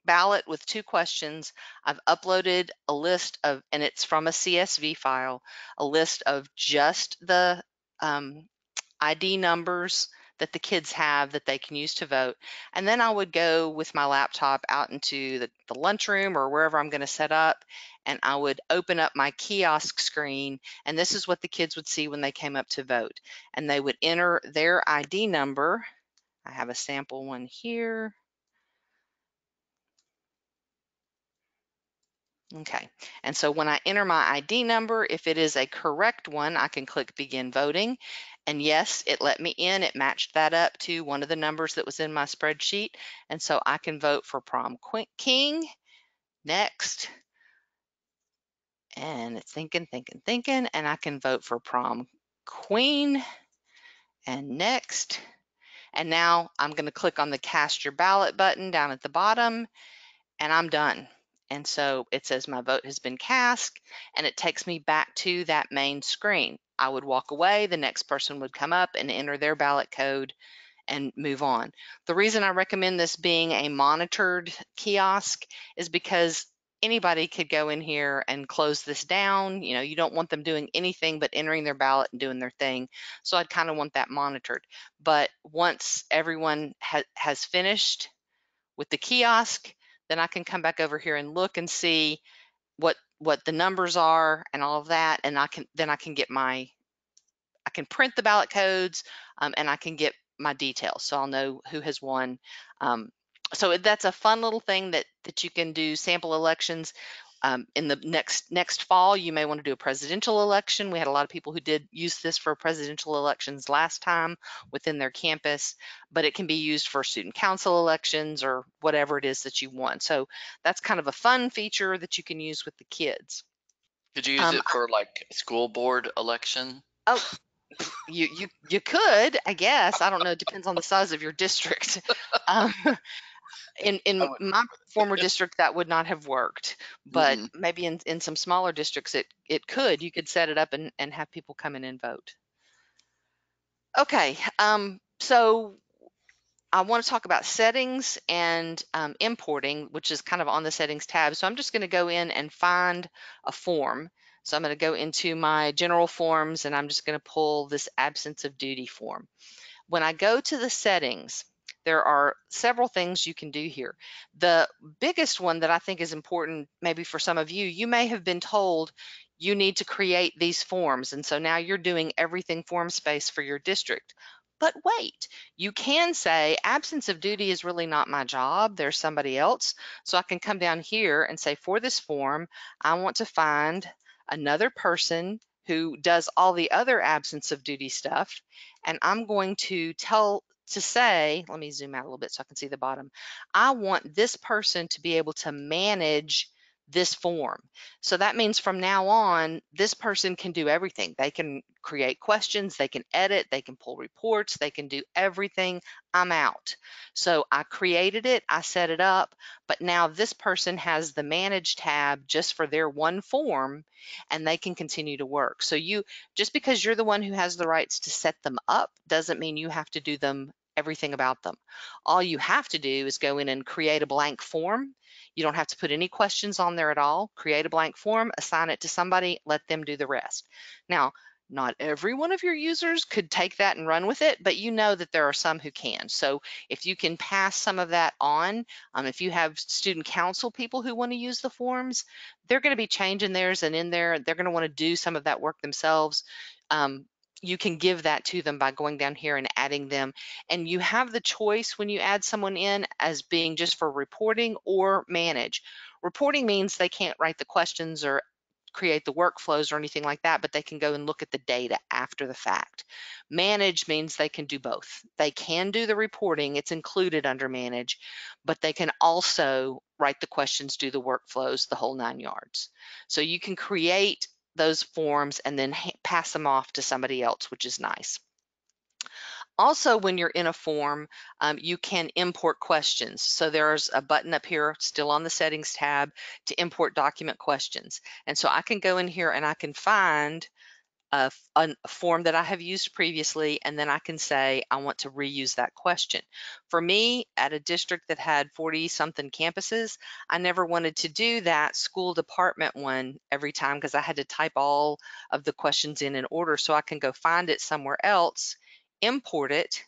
ballot with 2 questions. I've uploaded a list of, and it's from a CSV file, a list of just the ID numbers that the kids have that they can use to vote. And then I would go with my laptop out into the lunchroom or wherever I'm going to set up, and I would open up my kiosk screen, and this is what the kids would see when they came up to vote. And they would enter their ID number. I have a sample one here. Okay, and so when I enter my ID number, if it is a correct one, I can click begin voting. And yes, it let me in. It matched that up to one of the numbers that was in my spreadsheet. And so I can vote for prom king. Next. And it's thinking, and I can vote for prom queen. And next. And now I'm going to click on the cast your ballot button down at the bottom, and I'm done. And so it says my vote has been cast, and it takes me back to that main screen. I would walk away, the next person would come up and enter their ballot code and move on. The reason I recommend this being a monitored kiosk is because anybody could go in here and close this down. You know, you don't want them doing anything but entering their ballot and doing their thing. So I'd kind of want that monitored. But once everyone has finished with the kiosk, then I can come back over here and look and see what the numbers are and all of that, and I can get my, I can print the ballot codes, and I can get my details, so I'll know who has won. So that's a fun little thing that you can do. Sample elections. In the next fall, you may want to do a presidential election. We had a lot of people who did use this for presidential elections last time within their campus, but it can be used for student council elections or whatever it is that you want. So that's kind of a fun feature that you can use with the kids. Could you use it for like school board election? Oh, you could, I guess. I don't know. It depends on the size of your district. Um, in my former district, that would not have worked, but maybe in some smaller districts, it could. You could set it up and have people come in and vote. Okay, so I want to talk about settings and importing, which is kind of on the settings tab. So I'm just going to go in and find a form. So I'm going to go into my general forms and I'm just going to pull this absence of duty form. When I go to the settings, there are several things you can do here. The biggest one that I think is important, maybe for some of you, you may have been told you need to create these forms. And so now you're doing everything Formspace for your district. But wait, you can say absence of duty is really not my job. There's somebody else. So I can come down here and say for this form, I want to find another person who does all the other absence of duty stuff. And I'm going to say, let me zoom out a little bit so I can see the bottom. I want this person to be able to manage this form. So that means from now on, this person can do everything. They can create questions, they can edit, they can pull reports, they can do everything. I'm out. So I created it, I set it up, but now this person has the manage tab just for their one form and they can continue to work. So just because you're the one who has the rights to set them up doesn't mean you have to do everything about them. All you have to do is go in and create a blank form. You don't have to put any questions on there at all. Create a blank form, assign it to somebody, let them do the rest. Now, not every one of your users could take that and run with it, but you know that there are some who can. So if you can pass some of that on, if you have student council people who want to use the forms, they're going to be changing theirs, and in there, they're going to want to do some of that work themselves. You can give that to them by going down here and adding them. And you have the choice when you add someone in as being just for reporting or manage. Reporting means they can't write the questions or create the workflows or anything like that, but they can go and look at the data after the fact. Manage means they can do both. They can do the reporting, it's included under manage, but they can also write the questions, do the workflows, the whole 9 yards. So you can create those forms and then pass them off to somebody else, which is nice. Also, when you're in a form, you can import questions. So there's a button up here, still on the settings tab, to import document questions. And so I can go in here and I can find a form that I have used previously, and then I can say I want to reuse that question. For me, at a district that had 40-something campuses, I never wanted to do that school department one every time because I had to type all of the questions in order. So I can go find it somewhere else, import it,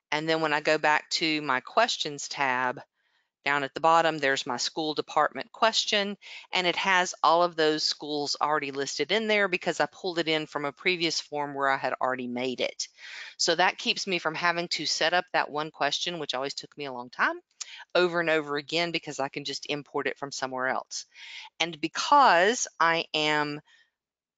and then when I go back to my questions tab, down at the bottom, there's my school department question, and it has all of those schools already listed in there because I pulled it in from a previous form where I had already made it. So that keeps me from having to set up that one question, which always took me a long time, over and over again because I can just import it from somewhere else. And because I am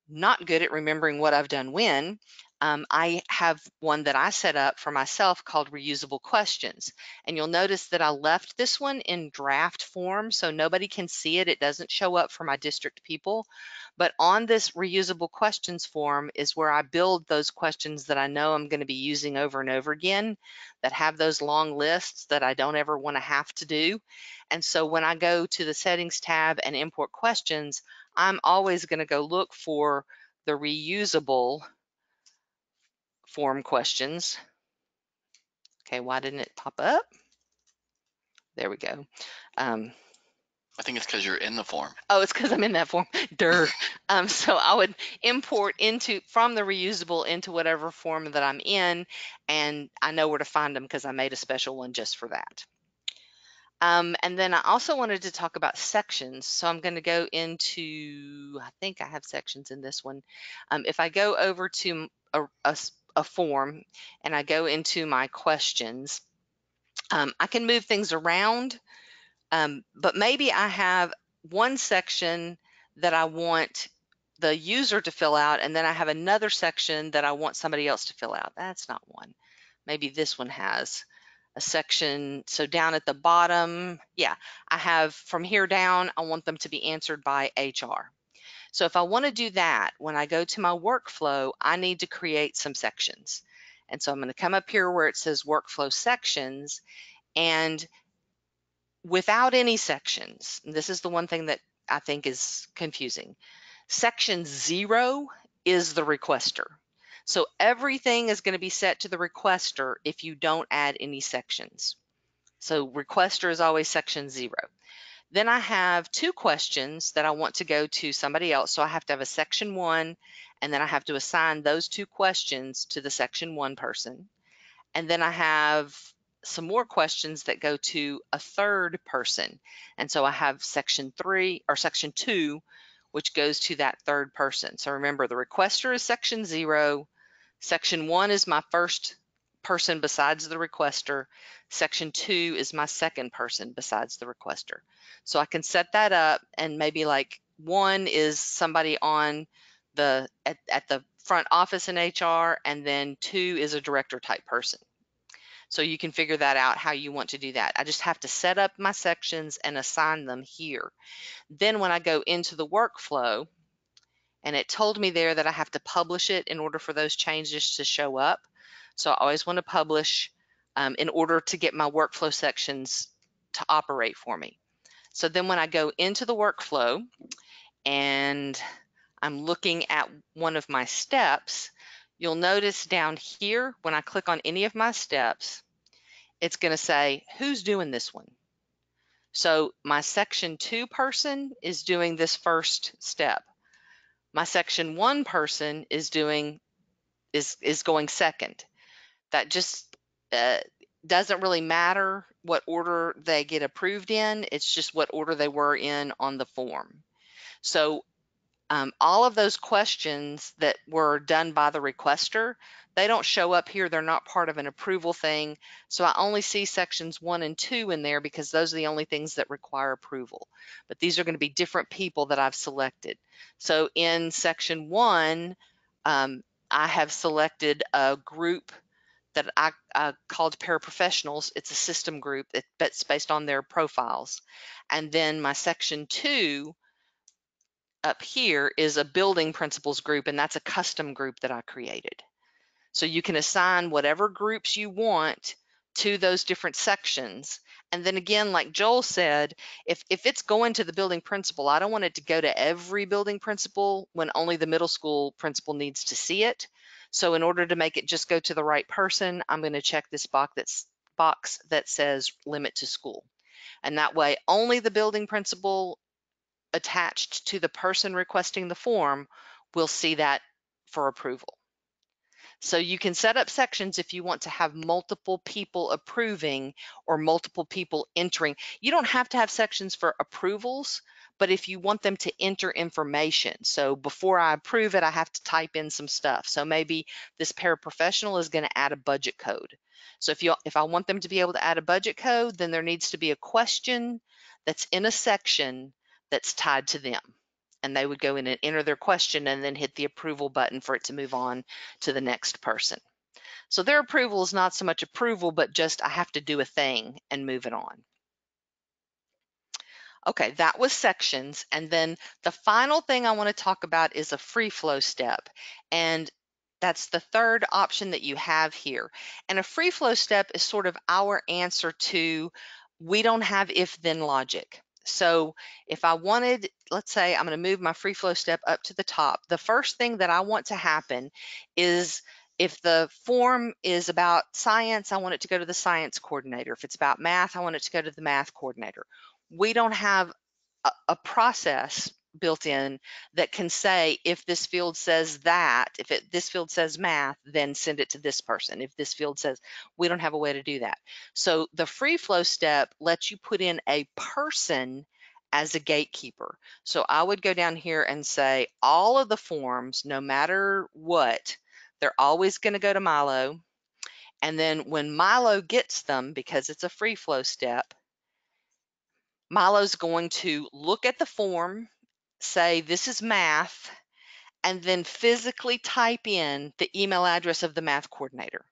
not good at remembering what I've done when, I have one that I set up for myself called reusable questions. And you'll notice that I left this one in draft form so nobody can see it. It doesn't show up for my district people. But on this reusable questions form is where I build those questions that I know I'm going to be using over and over again, that have those long lists that I don't ever want to have to do. And so when I go to the settings tab and import questions, I'm always going to go look for the reusable form questions. Okay, why didn't it pop up? There we go. I think it's because you're in the form. Oh, it's because I'm in that form. Durr. So I would import from the reusable into whatever form that I'm in, and I know where to find them because I made a special one just for that. And then I also wanted to talk about sections. So I'm going to go into, I think I have sections in this one. If I go over to a form and I go into my questions, I can move things around, but maybe I have one section that I want the user to fill out, and then I have another section that I want somebody else to fill out. That's not one. Maybe this one has a section. So down at the bottom, yeah, I have from here down, I want them to be answered by HR. So if I want to do that, when I go to my workflow, I need to create some sections. And so I'm going to come up here where it says workflow sections, and without any sections, this is the one thing that I think is confusing. Section 0 is the requester. So everything is going to be set to the requester if you don't add any sections. So requester is always section 0. Then I have 2 questions that I want to go to somebody else. So I have to have a section 1, and then I have to assign those 2 questions to the section 1 person. And then I have some more questions that go to a third person. And so I have section 3 or section 2, which goes to that third person. So remember, the requester is section 0. Section 1 is my first person besides the requester. Section 2 is my second person besides the requester. So I can set that up, and maybe like 1 is somebody on the at the front office in HR, and then 2 is a director type person. So you can figure that out how you want to do that. I just have to set up my sections and assign them here. Then when I go into the workflow, and it told me there that I have to publish it in order for those changes to show up. So I always want to publish in order to get my workflow sections to operate for me. So then when I go into the workflow and I'm looking at one of my steps, you'll notice down here when I click on any of my steps, it's going to say, who's doing this one? So my section 2 person is doing this first step. My section 1 person is going second. That just doesn't really matter what order they get approved in. It's just what order they were in on the form. So all of those questions that were done by the requester, they don't show up here. They're not part of an approval thing. So I only see sections 1 and 2 in there because those are the only things that require approval. But these are going to be different people that I've selected. So in section 1, I have selected a group that I called paraprofessionals. It's a system group that's based on their profiles. And then my section 2 up here is a building principles group, and that's a custom group that I created. So you can assign whatever groups you want to those different sections. And then again, like Joel said, if it's going to the building principal, I don't want it to go to every building principal when only the middle school principal needs to see it. So in order to make it just go to the right person, I'm going to check this box that says limit to school. And that way only the building principal attached to the person requesting the form will see that for approval. So you can set up sections if you want to have multiple people approving or multiple people entering. You don't have to have sections for approvals, but if you want them to enter information. So before I approve it, I have to type in some stuff. So maybe this paraprofessional is going to add a budget code. So if I want them to be able to add a budget code, then there needs to be a question that's in a section that's tied to them. And they would go in and enter their question and then hit the approval button for it to move on to the next person. So their approval is not so much approval, but just I have to do a thing and move it on. Okay, that was sections. And then the final thing I want to talk about is a free flow step. And that's the third option that you have here. And a free flow step is sort of our answer to, we don't have if-then logic. So if I wanted, let's say I'm going to move my free flow step up to the top. The first thing that I want to happen is if the form is about science, I want it to go to the science coordinator. If it's about math, I want it to go to the math coordinator. We don't have a process built in that can say, if this field says that, this field says math, then send it to this person. If this field says, we don't have a way to do that. So the free flow step lets you put in a person as a gatekeeper. So I would go down here and say all of the forms, no matter what, they're always going to go to Milo. And then when Milo gets them, because it's a free flow step, Milo's going to look at the form, say, this is math, and then physically type in the email address of the math coordinator.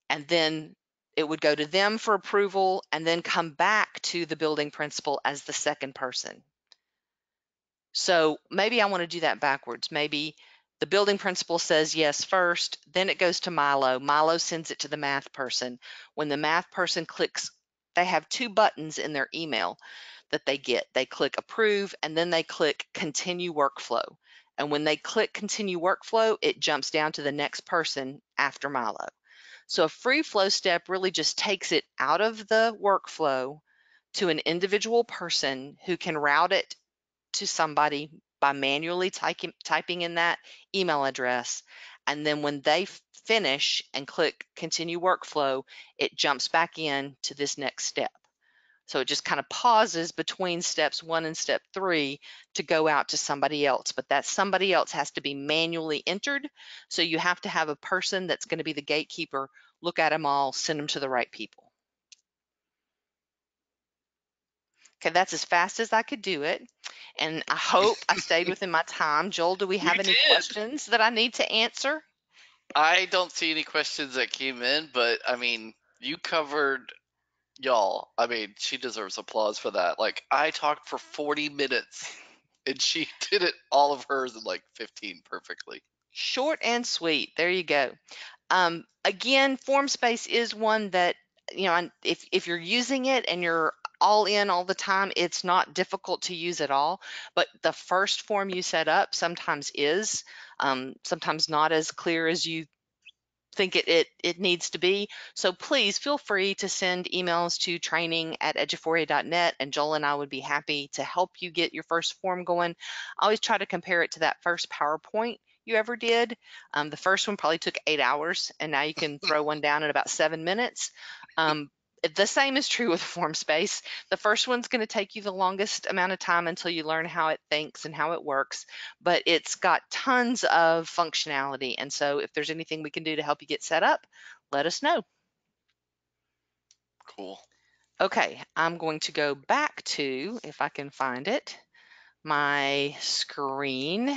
And then it would go to them for approval and then come back to the building principal as the second person. So maybe I want to do that backwards. Maybe the building principal says yes first, then it goes to Milo. Milo sends it to the math person. When the math person clicks, they have two buttons in their email that they get. They click approve and then they click continue workflow. And when they click continue workflow, it jumps down to the next person after Milo. So a free flow step really just takes it out of the workflow to an individual person who can route it to somebody by manually typing in that email address. And then when they finish and click continue workflow, it jumps back in to this next step. So it just kind of pauses between steps 1 and step 3 to go out to somebody else. But that somebody else has to be manually entered. So you have to have a person that's going to be the gatekeeper, look at them all, send them to the right people. Okay, that's as fast as I could do it. And I hope I stayed within my time. Joel, do we have You any did. questions that I need to answer? I don't see any questions that came in, but I mean, you covered y'all. I mean, she deserves applause for that. Like, I talked for 40 minutes and she did it all of hers in like 15 perfectly. Short and sweet. There you go. Again, Formspace is one that, if you're using it and you're all in all the time, it's not difficult to use at all. But the first form you set up sometimes is, sometimes not as clear as you think it needs to be. So please feel free to send emails to training@eduphoria.net, and Joel and I would be happy to help you get your first form going. I always try to compare it to that first PowerPoint you ever did. The first one probably took 8 hours, and now you can throw one down in about 7 minutes. The same is true with Formspace. The first one's going to take you the longest amount of time until you learn how it thinks and how it works, but it's got tons of functionality. And so if there's anything we can do to help you get set up, let us know. Cool. Okay, I'm going to go back to, if I can find it, my screen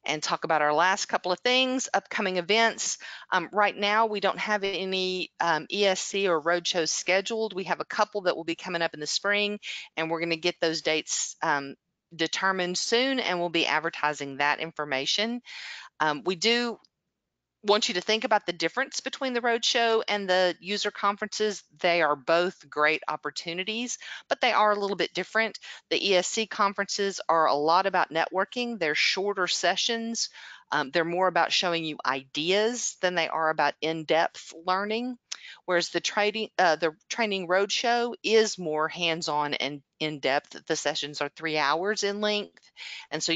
and talk about our last couple of things, upcoming events. Right now, we don't have any ESC or roadshows scheduled. We have a couple that will be coming up in the spring, and we're going to get those dates determined soon, and we'll be advertising that information. We do want you to think about the difference between the roadshow and the user conferences. They are both great opportunities, but they are a little bit different. The ESC conferences are a lot about networking. They're shorter sessions. They're more about showing you ideas than they are about in-depth learning, whereas the training roadshow is more hands-on and in-depth. The sessions are 3 hours in length, and so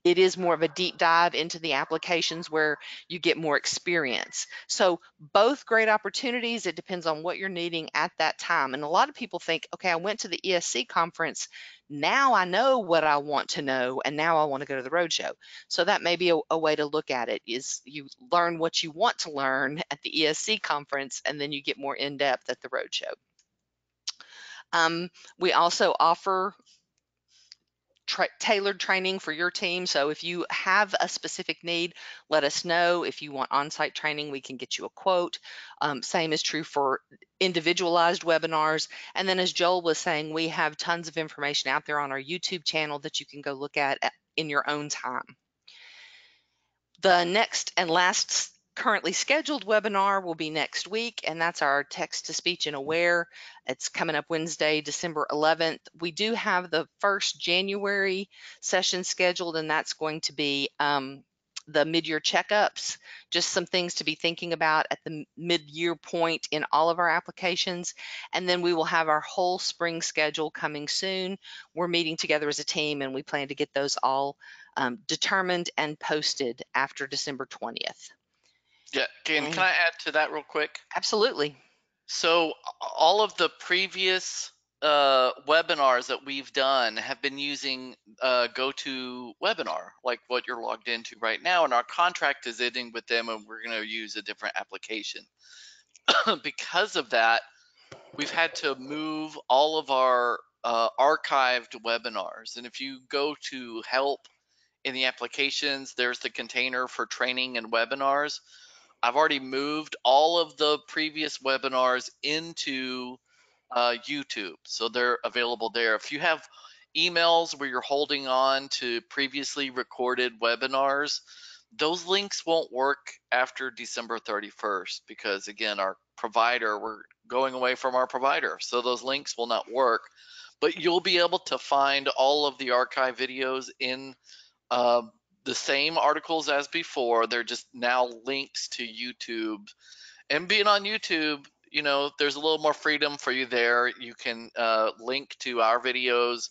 it is more of a deep dive into the applications where you get more experience. So both great opportunities. It depends on what you're needing at that time. And a lot of people think, okay, I went to the ESC conference. Now I know what I want to know, and now I want to go to the roadshow. So that may be a way to look at it, is you learn what you want to learn at the ESC conference, and then you get more in-depth at the roadshow. We also offer tailored training for your team. So if you have a specific need, let us know. If you want on-site training, we can get you a quote. Same is true for individualized webinars. And then as Joel was saying, we have tons of information out there on our YouTube channel that you can go look at in your own time. The next and last currently scheduled webinar will be next week, and that's our text-to-speech and aware. It's coming up Wednesday, December 11th. We do have the first January session scheduled, and that's going to be the mid-year checkups, just some things to be thinking about at the mid-year point in all of our applications. And then we will have our whole spring schedule coming soon. We're meeting together as a team, and we plan to get those all determined and posted after December 20th. Yeah, can I add to that real quick? Absolutely. So all of the previous webinars that we've done have been using GoToWebinar, like what you're logged into right now, and our contract is ending with them, and we're going to use a different application. Because of that, we've had to move all of our archived webinars. And if you go to help in the applications, there's the container for training and webinars. I've already moved all of the previous webinars into YouTube, so they're available there. If you have emails where you're holding on to previously recorded webinars, those links won't work after December 31st because, again, our provider, we're going away from our provider, so those links will not work. But you'll be able to find all of the archive videos in uh, the same articles as before. They're just now links to YouTube. And being on YouTube, you know, there's a little more freedom for you there. You can link to our videos,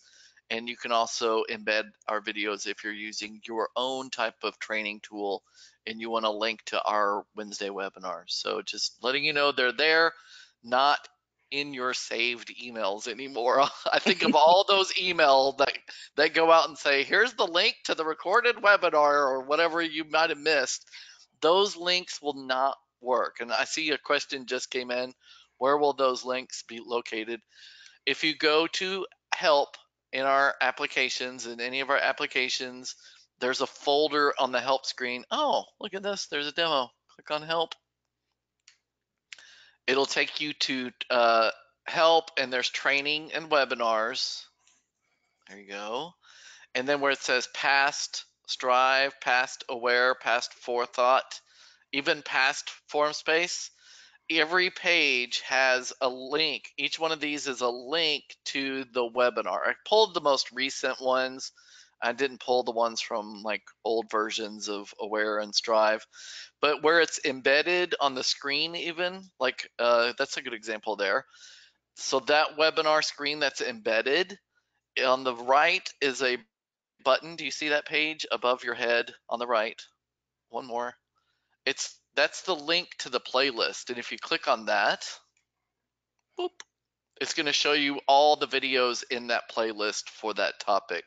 and you can also embed our videos if you're using your own type of training tool and you want to link to our Wednesday webinars. So just letting you know they're there, not in your saved emails anymore. I think of all those emails that go out and say, here's the link to the recorded webinar or whatever you might have missed. Those links will not work. And I see a question just came in. Where will those links be located? If you go to help in our applications, in any of our applications, there's a folder on the help screen. Oh, look at this. There's a demo. Click on help. It'll take you to help, and there's training and webinars. There you go. And then where it says past strive, past aware, past forethought, even past Formspace, every page has a link. Each one of these is a link to the webinar. I pulled the most recent ones. I didn't pull the ones from like old versions of Aware and Strive, but where it's embedded on the screen, even like that's a good example there. So that webinar screen that's embedded on the right is a button. Do you see that page above your head on the right? One more. That's the link to the playlist, and if you click on that, boop, it's going to show you all the videos in that playlist for that topic.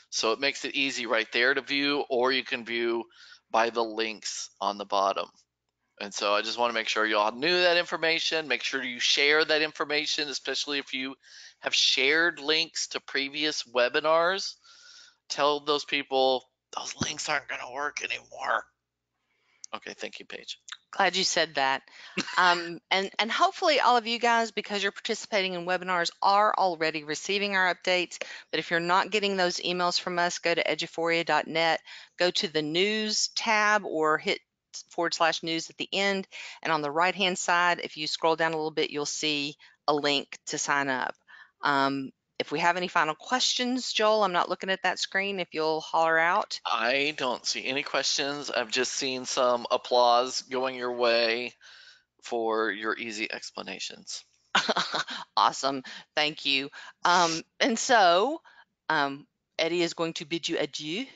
So it makes it easy right there to view, or you can view by the links on the bottom. And so I just want to make sure you all knew that information. Make sure you share that information, especially if you have shared links to previous webinars. Tell those people those links aren't going to work anymore. Okay, thank you, Paige. Glad you said that. And hopefully all of you guys, because you're participating in webinars, are already receiving our updates. But if you're not getting those emails from us, go to eduphoria.net, go to the news tab or hit /news at the end. And on the right-hand side, if you scroll down a little bit, you'll see a link to sign up. If we have any final questions, Joel, I'm not looking at that screen, if you'll holler out. I don't see any questions. I've just seen some applause going your way for your easy explanations. Awesome. Thank you. And so Eddy is going to bid you adieu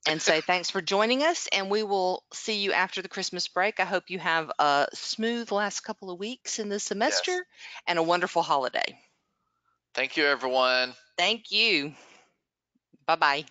and say thanks for joining us, and we will see you after the Christmas break. I hope you have a smooth last couple of weeks in the semester. Yes. And a wonderful holiday. Thank you, everyone. Thank you. Bye-bye.